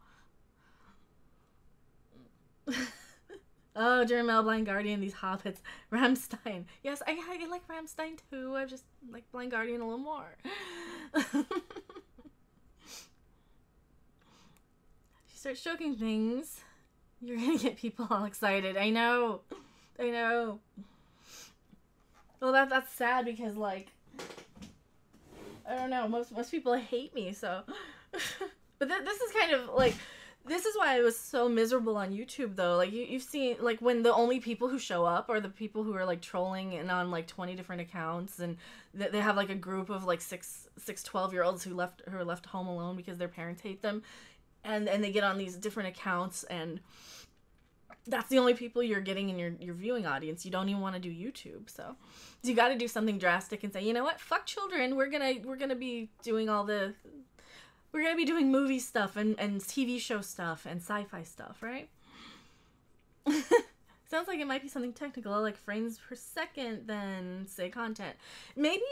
A: Oh, Jeremiah, Blind Guardian, these hobbits. Ramstein. Yes, I like Ramstein too. I just like Blind Guardian a little more. You start stroking things, you're gonna get people all excited. I know. I know. Well, that's sad because, like, I don't know, most people hate me, so. But this is kind of, like, this is why I was so miserable on YouTube, though. Like, you've seen, like, when the only people who show up are the people who are, like, trolling and on, like, 20 different accounts, and they have, like, a group of, like, six 12-year-olds who are left home alone because their parents hate them, and they get on these different accounts, and that's the only people you're getting in your viewing audience. You don't even want to do YouTube, so you got to do something drastic and say, you know what, fuck children. We're gonna be doing we're gonna be doing movie stuff and TV show stuff and sci-fi stuff, right? Sounds like it might be something technical, like frames per second, than say content. Maybe,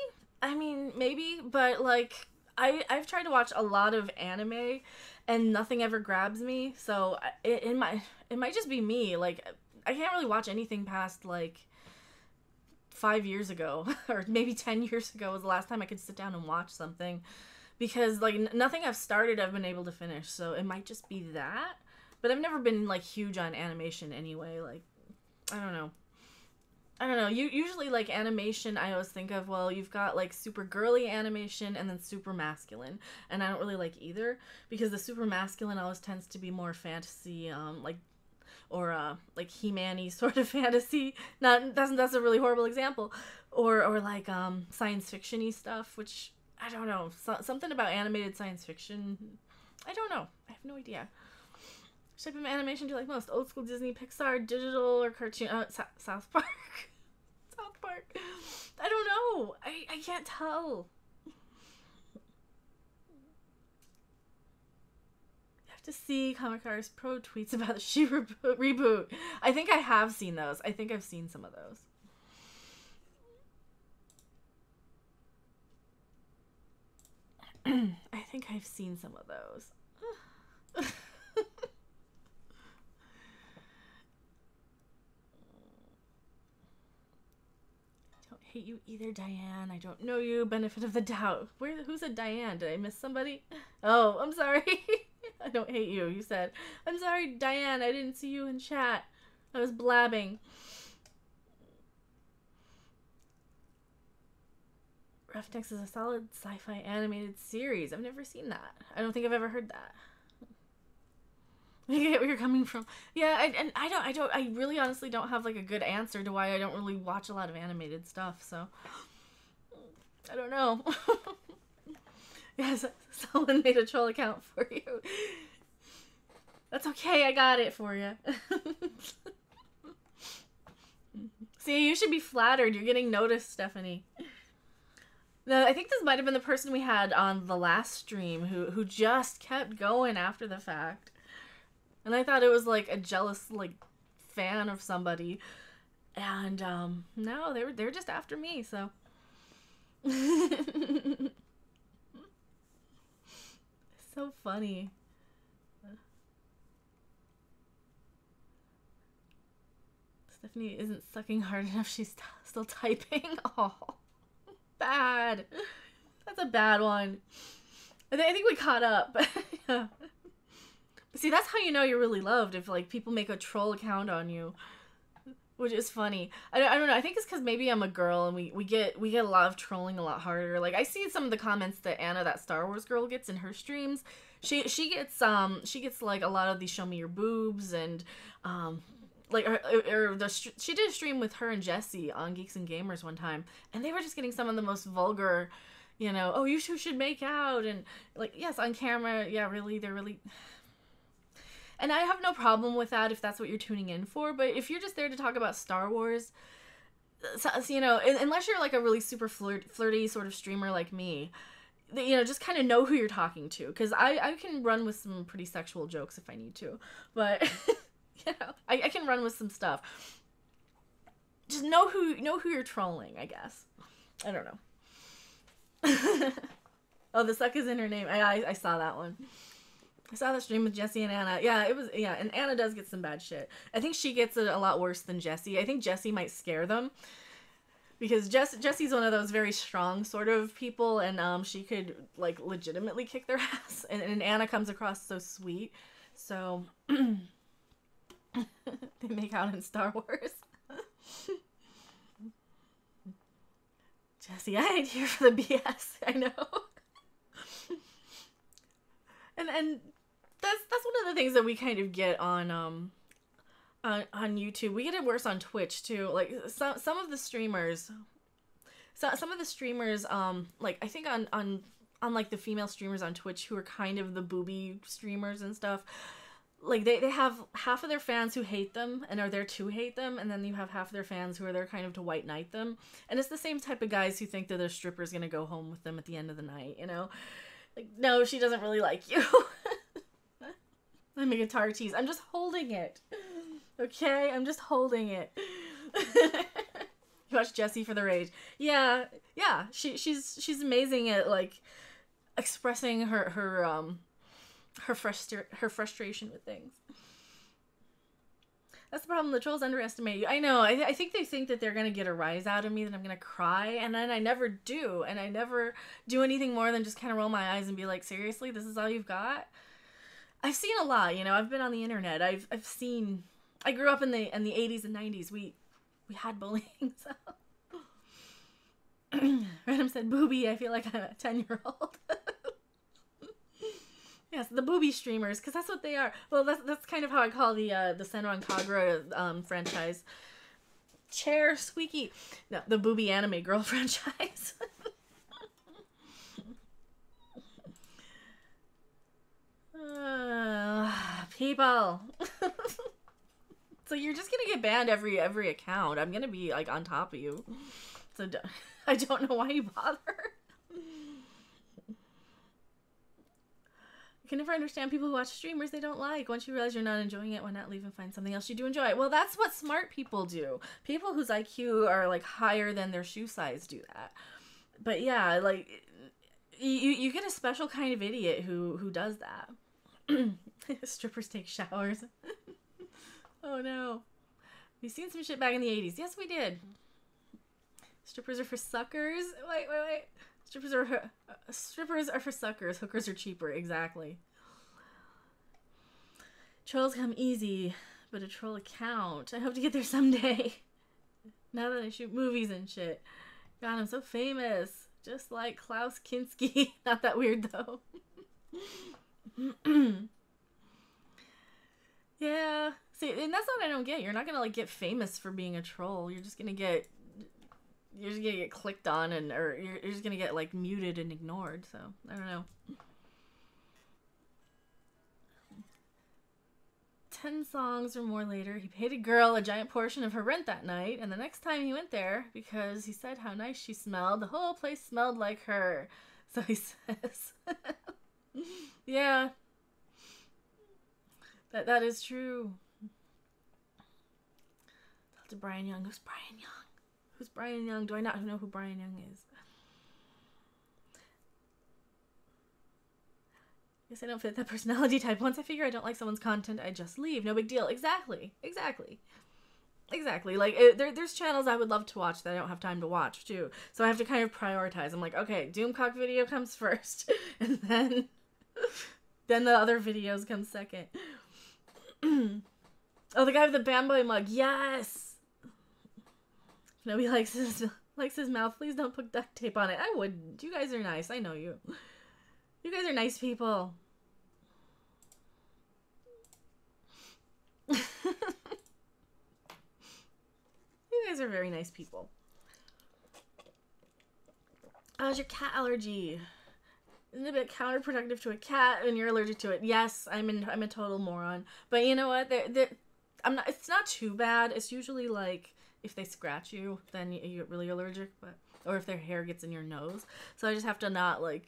A: but like I've tried to watch a lot of anime and nothing ever grabs me, so it might just be me. Like, I can't really watch anything past, like, 5 years ago, or maybe 10 years ago was the last time I could sit down and watch something, because, like, nothing I've started I've been able to finish, so it might just be that. But I've never been, like, huge on animation anyway. Like, I don't know. Usually, like, animation, I always think of, well, you've got, like, super girly animation and then super masculine. And I don't really like either, because the super masculine always tends to be more fantasy, like He-Man-y sort of fantasy. That's a really horrible example. Or like, science fiction-y stuff, which, I don't know. Something about animated science fiction, I don't know. I have no idea. What type of animation do you like most? Old school Disney, Pixar, digital, or cartoon? South Park. South Park. I don't know. I can't tell. You have to see Comic-Car's pro tweets about the She reboot. I think I have seen those. I think I've seen some of those. I think I've seen some of those. Hate you either, Diane. I don't know you. Benefit of the doubt. Who's a Diane? Did I miss somebody? Oh, I'm sorry. I don't hate you, you said. I'm sorry, Diane. I didn't see you in chat. I was blabbing. Roughnecks is a solid sci-fi animated series. I've never seen that. I don't think I've ever heard that. I get where you're coming from. Yeah, I really honestly don't have, like, a good answer to why I don't really watch a lot of animated stuff, so I don't know. Yes, someone made a troll account for you. That's okay, I got it for you. See, you should be flattered. You're getting noticed, Stephanie. No, I think this might have been the person we had on the last stream who just kept going after the fact. And I thought it was, like, a jealous, like, fan of somebody. And, no, they were just after me, so. It's so funny. Stephanie isn't sucking hard enough. She's still typing. Oh, bad. That's a bad one. I think we caught up. Yeah. See, that's how you know you're really loved, if, like, people make a troll account on you, which is funny. I don't know. I think it's because maybe I'm a girl and we get a lot of trolling a lot harder. Like, I see some of the comments that Anna, that Star Wars girl, gets in her streams. She gets like a lot of these show me your boobs and like she did a stream with her and Jesse on Geeks and Gamers one time, and they were just getting some of the most vulgar, you know, oh, you two should make out, and, like, yes, on camera, yeah, really, they're really. And I have no problem with that if that's what you're tuning in for, but if you're just there to talk about Star Wars, so, you know, unless you're, like, a really super flirty sort of streamer like me, you know, just kind of know who you're talking to, because I can run with some pretty sexual jokes if I need to, but, you know, I can run with some stuff. Just know who you're trolling, I guess. I don't know. Oh, the suck is in her name. I saw that one. I saw the stream with Jessie and Anna. Yeah, it was, yeah, and Anna does get some bad shit. I think she gets it a lot worse than Jessie. I think Jessie might scare them. Because Jessie's one of those very strong sort of people, and she could, like, legitimately kick their ass. And Anna comes across so sweet. So, they make out in Star Wars. Jessie, I ain't here for the BS. I know. And that's one of the things that we kind of get on YouTube. We get it worse on Twitch too. Like some of the streamers, some of the streamers, like I think on like the female streamers on Twitch who are kind of the booby streamers and stuff. Like they have half of their fans who hate them and are there to hate them, and then you have half of their fans who are there kind of to white knight them. And it's the same type of guys who think that their stripper's gonna go home with them at the end of the night, you know? Like, no, she doesn't really like you. I'm a guitar tease. I'm just holding it. Okay? I'm just holding it. You watch Jessie for the rage. Yeah. She's amazing at, like, expressing her frustration with things. That's the problem. The trolls underestimate you. I know. I think they think that they're going to get a rise out of me, that I'm going to cry, and then I never do. And I never do anything more than just kind of roll my eyes and be like, seriously, this is all you've got? I've seen a lot, you know. I've been on the internet. I've seen... I grew up in the 80s and 90s. We had bullying, so... Random said, booby, I feel like I'm a 10-year-old. Yes, the booby streamers, because that's what they are. Well, that's kind of how I call the Senran Kagura franchise. Chair squeaky. No, the booby anime girl franchise. People. So you're just gonna get banned every account. I'm gonna be like on top of you. So I don't know why you bother. I can never understand people who watch streamers they don't like. Once you realize you're not enjoying it, why not leave and find something else you do enjoy? Well, that's what smart people do. People whose IQ are like higher than their shoe size do that. But yeah, like you get a special kind of idiot who does that. Strippers take showers. Oh no. We've seen some shit back in the 80s. Yes, we did. Strippers are for suckers. Wait. Strippers are for suckers. Hookers are cheaper. Exactly. Trolls come easy, but a troll account. I hope to get there someday. Now that I shoot movies and shit. God, I'm so famous. Just like Klaus Kinski. Not that weird, though. Yeah. See, and that's what I don't get. You're not gonna, like, get famous for being a troll. You're just gonna get clicked on, or you're just gonna get, like, muted and ignored. So, I don't know. 10 songs or more later, he paid a girl a giant portion of her rent that night, and the next time he went there, because he said how nice she smelled, the whole place smelled like her. So he says. Yeah. That is true. Talk to Brian Young. Who's Brian Young? Who's Brian Young? Do I not know who Brian Young is? Guess I don't fit that personality type. Once I figure I don't like someone's content, I just leave. No big deal. Exactly. Like, there's channels I would love to watch that I don't have time to watch, too. So I have to kind of prioritize. I'm like, okay, Doomcock video comes first. And then the other videos come second. Oh, the guy with the Bamboy mug. Yes! Nobody likes his mouth. Please don't put duct tape on it. I wouldn't. You guys are nice. I know you. You guys are nice people. You guys are very nice people. How's your cat allergy? Isn't it a bit counterproductive to a cat when you're allergic to it? Yes, I'm a total moron. But you know what? It's not too bad. It's usually like if they scratch you, then you get really allergic, or if their hair gets in your nose. So I just have to not like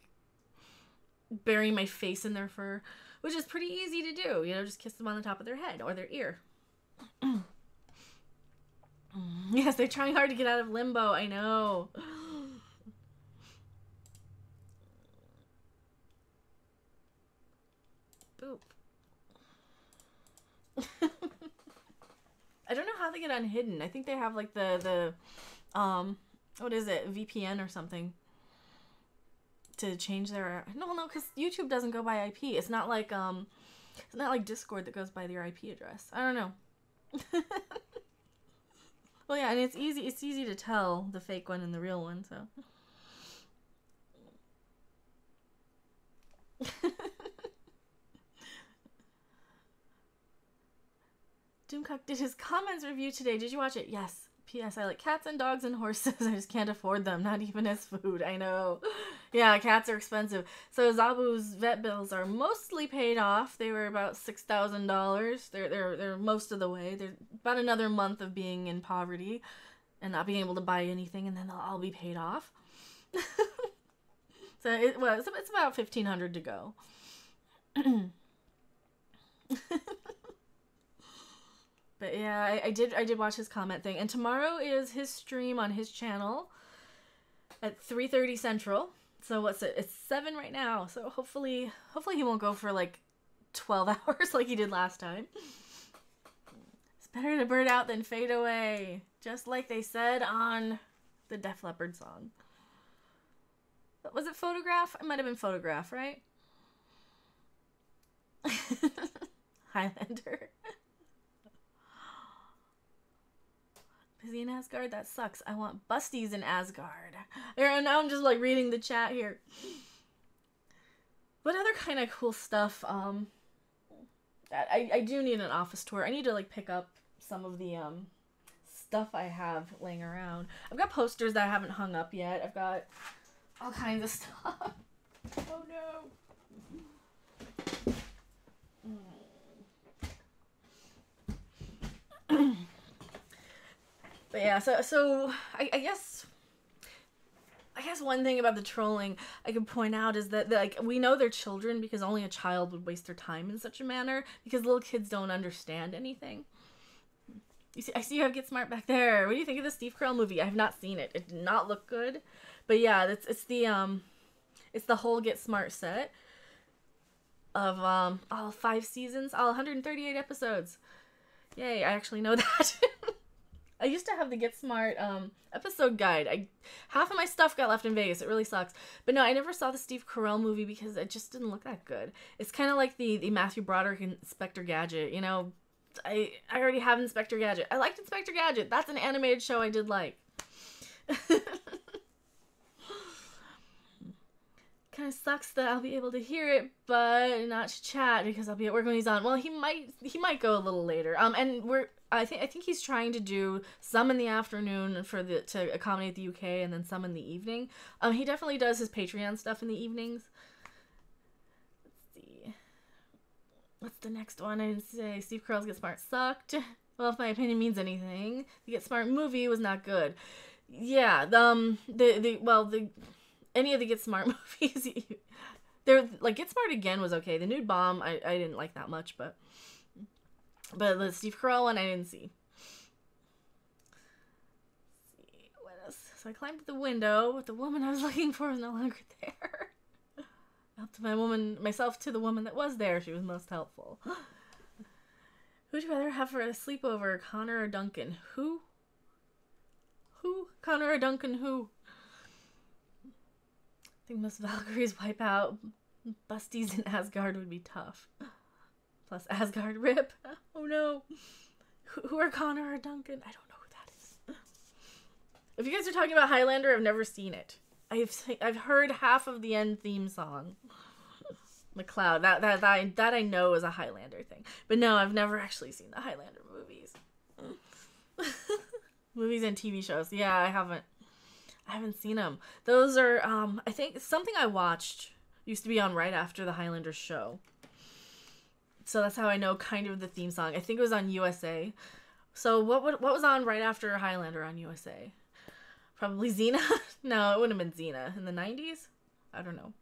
A: bury my face in their fur, which is pretty easy to do. You know, just kiss them on the top of their head or their ear. Yes, they're trying hard to get out of limbo. I know. Boop. I don't know how they get unhidden. I think they have like the what is it, VPN or something to change their, no, because YouTube doesn't go by IP. It's not like Discord that goes by their IP address. I don't know. Well, yeah, and it's easy to tell the fake one and the real one, so. Doomcock did his comments review today. Did you watch it? Yes. P.S. I like cats and dogs and horses. I just can't afford them, not even as food. I know. Yeah, cats are expensive. So Zabu's vet bills are mostly paid off. They were about $6,000. They're most of the way. They're about another month of being in poverty and not being able to buy anything, and then they'll all be paid off. So it's about $1,500 to go. But yeah, I did watch his comment thing, and tomorrow is his stream on his channel at 3:30 Central. So what's it? It's 7 right now. So hopefully he won't go for like 12 hours like he did last time. It's better to burn out than fade away, just like they said on the Def Leppard song. Was it Photograph? It might have been Photograph, right? Highlander. Busy in Asgard? That sucks. I want busties in Asgard. And now I'm just like reading the chat here. What other kind of cool stuff? I do need an office tour. I need to like pick up some of the stuff I have laying around. I've got posters that I haven't hung up yet. I've got all kinds of stuff. Oh no. But yeah, so I guess one thing about the trolling I could point out is that like we know they're children because only a child would waste their time in such a manner, because little kids don't understand anything. I see you have Get Smart back there. What do you think of the Steve Carell movie? I have not seen it. It did not look good, but yeah, it's the whole Get Smart set of all 5 seasons, all 138 episodes. Yay! I actually know that. I used to have the Get Smart episode guide. Half of my stuff got left in Vegas. It really sucks. But no, I never saw the Steve Carell movie because it just didn't look that good. It's kind of like the Matthew Broderick Inspector Gadget. You know, I already have Inspector Gadget. I liked Inspector Gadget. That's an animated show I did like. Kind of sucks that I'll be able to hear it, but not to chat because I'll be at work when he's on. Well, he might go a little later. And I think he's trying to do some in the afternoon to accommodate the UK, and then some in the evening. He definitely does his Patreon stuff in the evenings. Let's see. What's the next one? I didn't say. Steve Carell's Get Smart sucked. Well, if my opinion means anything, the Get Smart movie was not good. Yeah, any of the Get Smart movies, they're like Get Smart Again was okay. The Nude Bomb I didn't like that much, but the Steve Carell one I didn't see. Let's see what else. So I climbed the window, but the woman I was looking for was no longer there. I helped myself to the woman that was there. She was most helpful. Who'd you rather have for a sleepover, Connor or Duncan? Who? Connor or Duncan? Who? I think most Valkyries wipe out. Busties in Asgard would be tough. Plus Asgard rip. Oh no. Who are Connor or Duncan? I don't know who that is. If you guys are talking about Highlander, I've never seen it. I've heard half of the end theme song. McLeod. That I know is a Highlander thing. But no, I've never actually seen the Highlander movies. Movies and TV shows. Yeah, I haven't seen them. Those are, I think something I watched used to be on right after the Highlander show. So that's how I know kind of the theme song. I think it was on USA. So what was on right after Highlander on USA? Probably Xena? No, it wouldn't have been Xena. In the 90s? I don't know.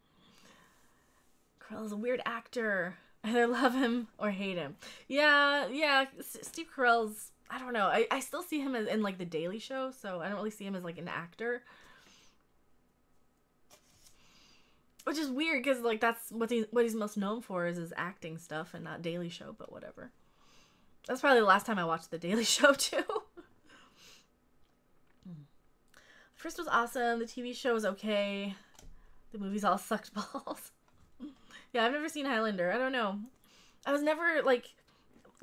A: Carell's a weird actor. Either love him or hate him. Yeah. Steve Carell's, I don't know. I still see him as in like The Daily Show, so I don't really see him as like an actor. Which is weird, because, like, that's what he's most known for is his acting stuff and not Daily Show, but whatever. That's probably the last time I watched The Daily Show, too. First was awesome. The TV show was okay. The movies all sucked balls. Yeah, I've never seen Highlander. I don't know. I was never, like...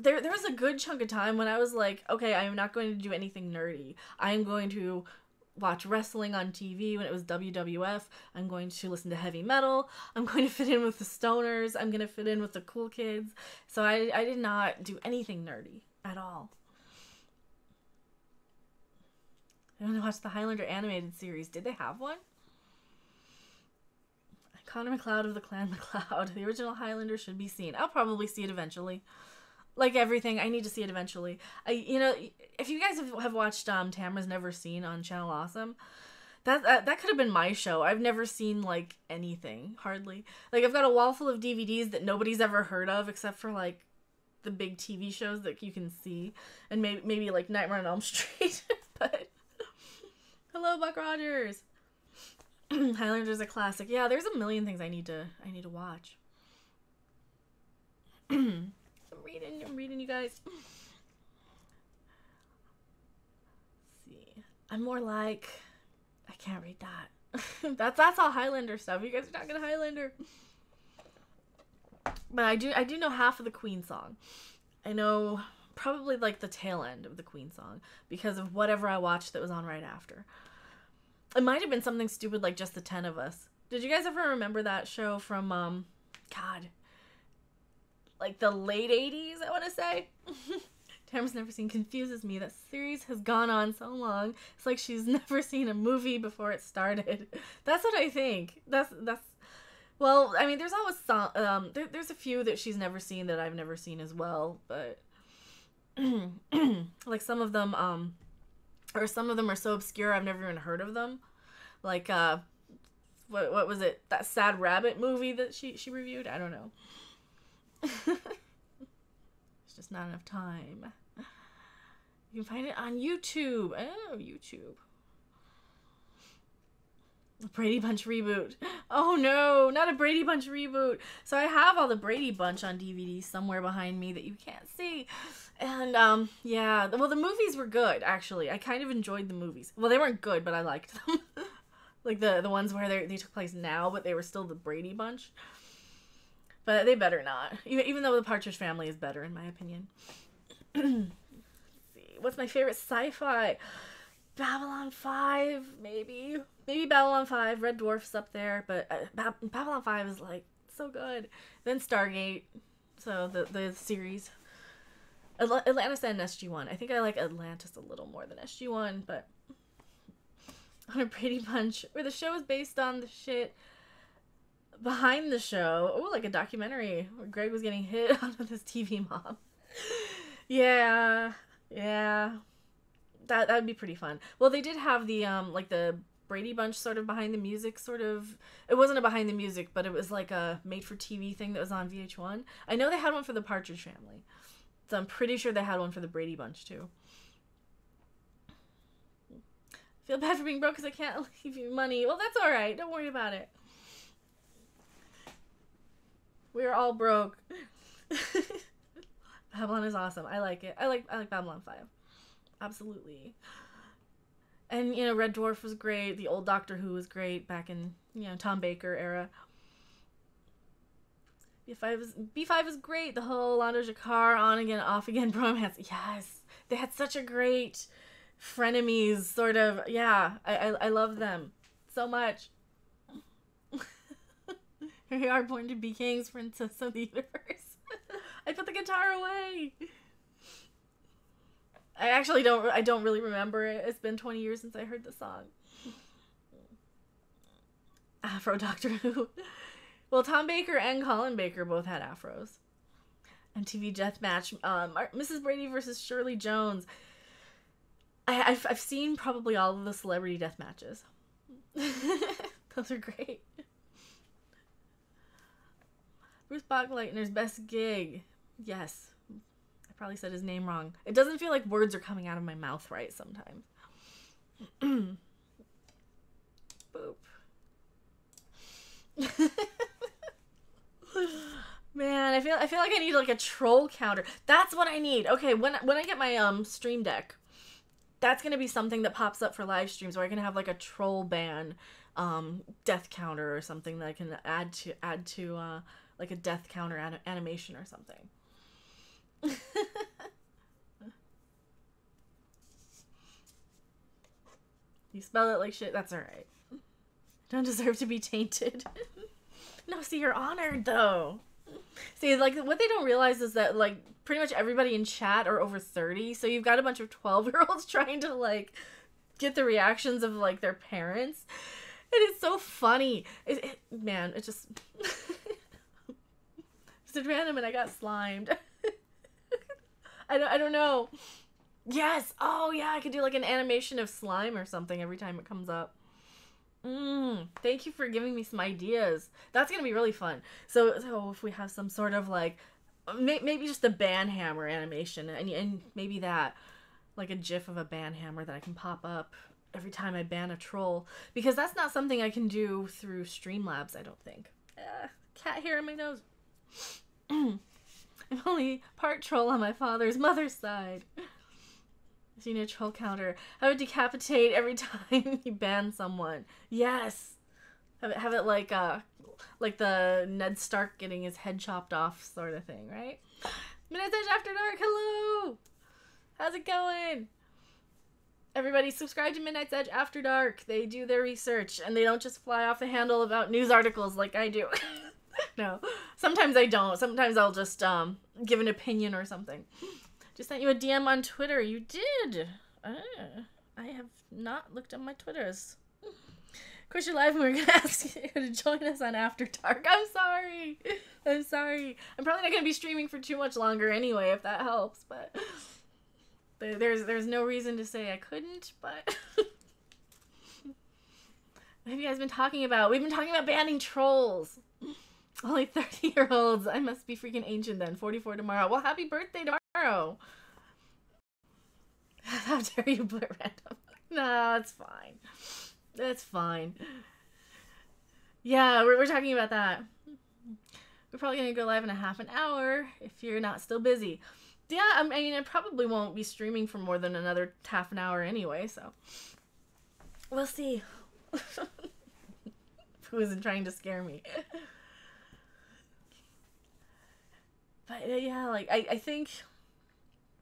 A: There was a good chunk of time when I was like, okay, I am not going to do anything nerdy. I am going to watch wrestling on TV when it was WWF. I'm going to listen to heavy metal. I'm going to fit in with the stoners. I'm going to fit in with the cool kids. So I did not do anything nerdy at all. I only watched the Highlander animated series. Did they have one? Connor McLeod of the Clan McLeod. The original Highlander should be seen. I'll probably see it eventually. Like everything, I need to see it eventually. If you guys have watched Tamara's Never Seen on Channel Awesome, that could have been my show. I've never seen, like, anything, hardly. Like, I've got a wall full of DVDs that nobody's ever heard of, except for, like, the big TV shows that you can see. And maybe like, Nightmare on Elm Street. But, hello, Buck Rogers. Highlander's a classic. Yeah, there's a million things I need to watch. I'm reading, you guys. Let's see. I'm more like... I can't read that. That's all Highlander stuff. You guys are talking Highlander. But I do know half of the Queen song. I know probably, like, the tail end of the Queen song because of whatever I watched that was on right after. It might have been something stupid like Just the 10 of Us. Did you guys ever remember that show from, God... like the late 80s, I want to say. Tamara's Never Seen confuses me. That series has gone on so long. It's like she's never seen a movie before it started. That's what I think. That's well, I mean, there's always some, there's a few that she's never seen that I've never seen as well, but like some of them or some of them are so obscure I've never even heard of them. Like what was it? That Sad Rabbit movie that she reviewed? I don't know. It's just not enough time. You can find it on YouTube. Oh, YouTube. A Brady Bunch reboot. Oh no, not a Brady Bunch reboot. So I have all the Brady Bunch on DVD somewhere behind me that you can't see. And yeah, well, the movies were good, actually. I kind of enjoyed the movies. Well, they weren't good, but I liked them. Like the ones where they took place now, but they were still the Brady Bunch. But they better not. Even though the Partridge Family is better, in my opinion. Let's see. What's my favorite sci-fi? Babylon 5, maybe. Maybe Babylon 5. Red Dwarf's up there. But Babylon 5 is, like, so good. Then Stargate. So, the series. Atlantis and SG-1. I think I like Atlantis a little more than SG-1, but... On a Brady Bunch, where the show is based on the shit... behind the show. Oh, like a documentary where Greg was getting hit on with his TV mom. Yeah. That would be pretty fun. Well, they did have the like the Brady Bunch sort of behind the music sort of. It wasn't a behind the music, but it was like a made for TV thing that was on VH1. I know they had one for the Partridge Family. So I'm pretty sure they had one for the Brady Bunch too. Feel bad for being broke because I can't leave you money. Well, that's all right. Don't worry about it. We're all broke. Babylon is awesome. I like it. I like Babylon 5. Absolutely. And, Red Dwarf was great. The old Doctor Who was great back in, Tom Baker era. B5 was great. The whole Lando Jakar on again, off again bromance. Yes. They had such a great frenemies sort of. Yeah. I love them so much. Here we are, born to be kings, princess of the universe. I put the guitar away. I don't really remember it. It's been 20 years since I heard the song. Afro Doctor Who. Well, Tom Baker and Colin Baker both had afros. MTV Deathmatch. Mrs. Brady versus Shirley Jones. I've seen probably all of the celebrity death matches. Those are great. Bruce Bockleitner's Best Gig. Yes. I probably said his name wrong. It doesn't feel like words are coming out of my mouth right sometimes. Boop. Man, I feel like I need like a troll counter. That's what I need. Okay, when I get my stream deck, that's gonna be something that pops up for live streams where I can have like a troll ban death counter or something that I can add to like a death counter animation or something. You spell it like shit. That's all right. Don't deserve to be tainted. No, see, you're honored though. See, like, what they don't realize is that, like, pretty much everybody in chat are over 30, so you've got a bunch of 12-year-olds trying to, like, get the reactions of, like, their parents. It is so funny. Man, it just... It's at random and I got slimed. I don't know. Yes! Oh, yeah, I could do, like, an animation of slime or something every time it comes up. Thank you for giving me some ideas. That's gonna be really fun. So if we have some sort of like maybe just a banhammer animation and maybe that like a gif of a banhammer that I can pop up every time I ban a troll, because that's not something I can do through Streamlabs, I don't think. Cat hair in my nose. I'm only part troll on my father's mother's side. You need a troll counter. I would decapitate every time you ban someone. Yes. Have it like the Ned Stark getting his head chopped off sort of thing, right? Midnight Edge After Dark, hello! How's it going? Everybody subscribe to Midnight's Edge After Dark. They do their research, and they don't just fly off the handle about news articles like I do. No. Sometimes I don't. Sometimes I'll just give an opinion or something. Just sent you a DM on Twitter. You did. I have not looked at my Twitters. Of course, you're live and we're going to ask you to join us on After Dark. I'm sorry. I'm sorry. I'm probably not going to be streaming for too much longer anyway, if that helps. But there's no reason to say I couldn't, but... What have you guys been talking about? We've been talking about banning trolls. Only 30-year-olds. I must be freaking ancient then. 44 tomorrow. Well, happy birthday tomorrow. How dare you put random? No, it's fine. That's fine. Yeah, we're talking about that. We're probably going to go live in a half an hour if you're not still busy. Yeah, I mean, I probably won't be streaming for more than another half an hour anyway, so. We'll see. Who isn't trying to scare me? But yeah, like, I think...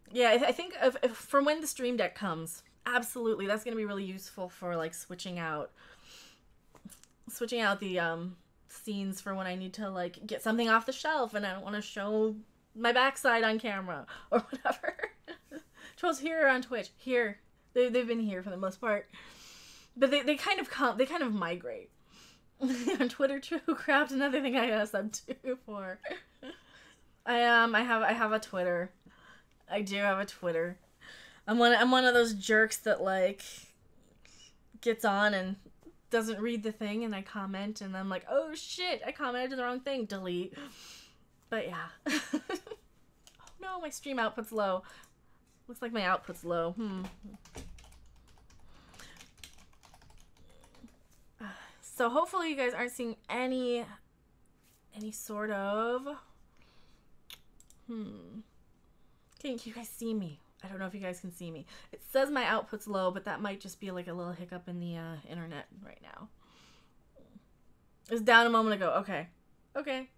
A: Yeah, I think if for when the stream deck comes, absolutely, that's going to be really useful for, like, switching out the scenes for when I need to, like, get something off the shelf and I don't want to show my backside on camera or whatever. Trolls here or on Twitch. Here. They've been here for the most part. But they kind of migrate. On Twitter, True Craft, another thing I got sub to for. I have a Twitter. I do have a Twitter. I'm one of those jerks that like gets on and doesn't read the thing and I comment and I'm like, oh shit, I commented the wrong thing. Delete. But yeah. Oh no, my stream output's low. Looks like my output's low. So hopefully you guys aren't seeing any sort of Can you guys see me? I don't know if you guys can see me. It says my output's low, but that might just be like a little hiccup in the internet right now. It was down a moment ago. Okay. Okay.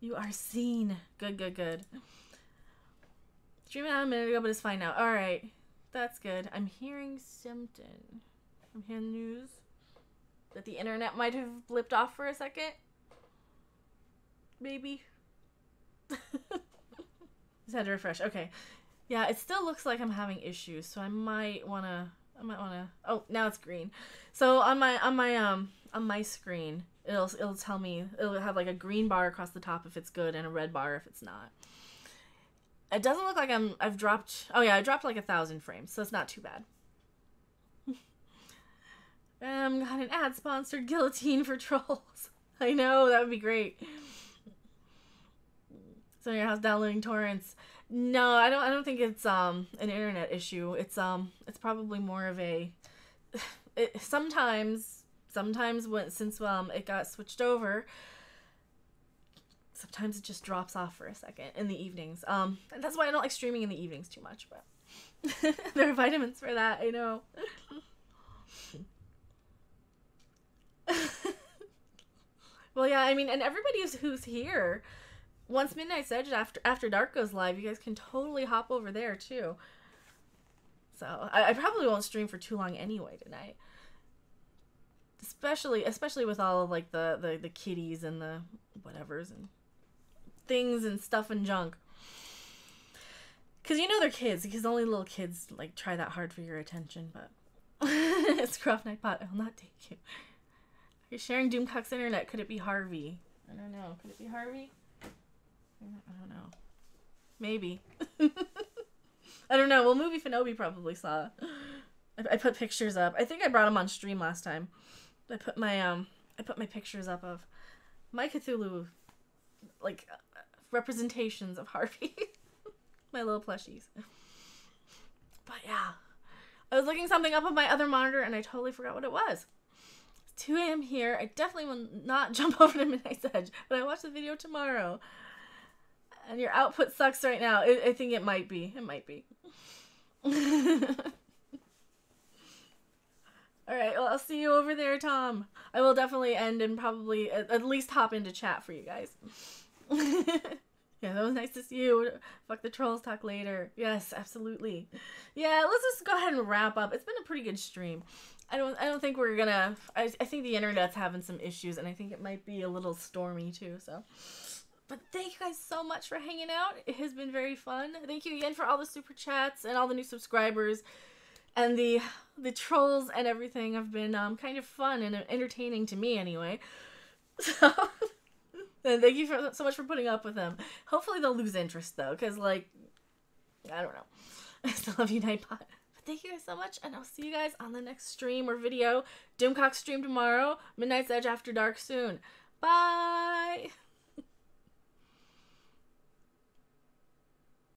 A: You are seen. Good, good, good. Streaming out a minute ago, but it's fine now. Alright. That's good. I'm hearing something. I'm hearing news that the internet might have blipped off for a second. Maybe. Just had to refresh. Okay. Yeah, it still looks like I'm having issues, so I might wanna oh, now it's green. So on my screen, it'll tell me, it'll have like a green bar across the top if it's good and a red bar if it's not. It doesn't look like I've dropped, oh yeah, I dropped like 1,000 frames, so it's not too bad. Got an ad-sponsored guillotine for trolls. I know, that would be great. So in your house downloading torrents. No, I don't think it's an internet issue. It's probably more of a sometimes sometimes since it got switched over, sometimes it just drops off for a second in the evenings. And that's why I don't like streaming in the evenings too much, but there are vitamins for that, I know. Well, yeah, I mean, and everybody who's here, once Midnight's Edge after dark goes live, you guys can totally hop over there too. So I probably won't stream for too long anyway tonight, especially with all of like the kitties and the whatevers and things and stuff and junk. Cause you know they're kids, because only little kids like try that hard for your attention. But Scruff Nightbot, I will not take you. You're sharing Doomcock's internet. Could it be Harvey? I don't know. Could it be Harvey? I don't know. Maybe. I don't know. Well, Movie Fanobi probably saw. I put pictures up. I think I brought him on stream last time. I put my pictures up of my Cthulhu, like representations of Harvey. My little plushies. But yeah, I was looking something up on my other monitor and I totally forgot what it was. 2 a.m. here. I definitely will not jump over to Midnight's Edge, but I watch the video tomorrow. And your output sucks right now. I think it might be. It might be. Alright, well, I'll see you over there, Tom. I will definitely end and probably at least hop into chat for you guys. Yeah, that was nice to see you. Fuck the trolls, talk later. Yes, absolutely. Yeah, let's just go ahead and wrap up. It's been a pretty good stream. I don't think we're gonna... I think the internet's having some issues, and I think it might be a little stormy, too, so... But thank you guys so much for hanging out. It has been very fun. Thank you again for all the super chats and all the new subscribers. And the trolls and everything have been kind of fun and entertaining to me, anyway. So... And thank you so much for putting up with them. Hopefully they'll lose interest, though, because, like... I don't know. I still love you, Nightbot. Thank you guys so much, and I'll see you guys on the next stream or video. Doomcock stream tomorrow. Midnight's Edge after dark soon. Bye!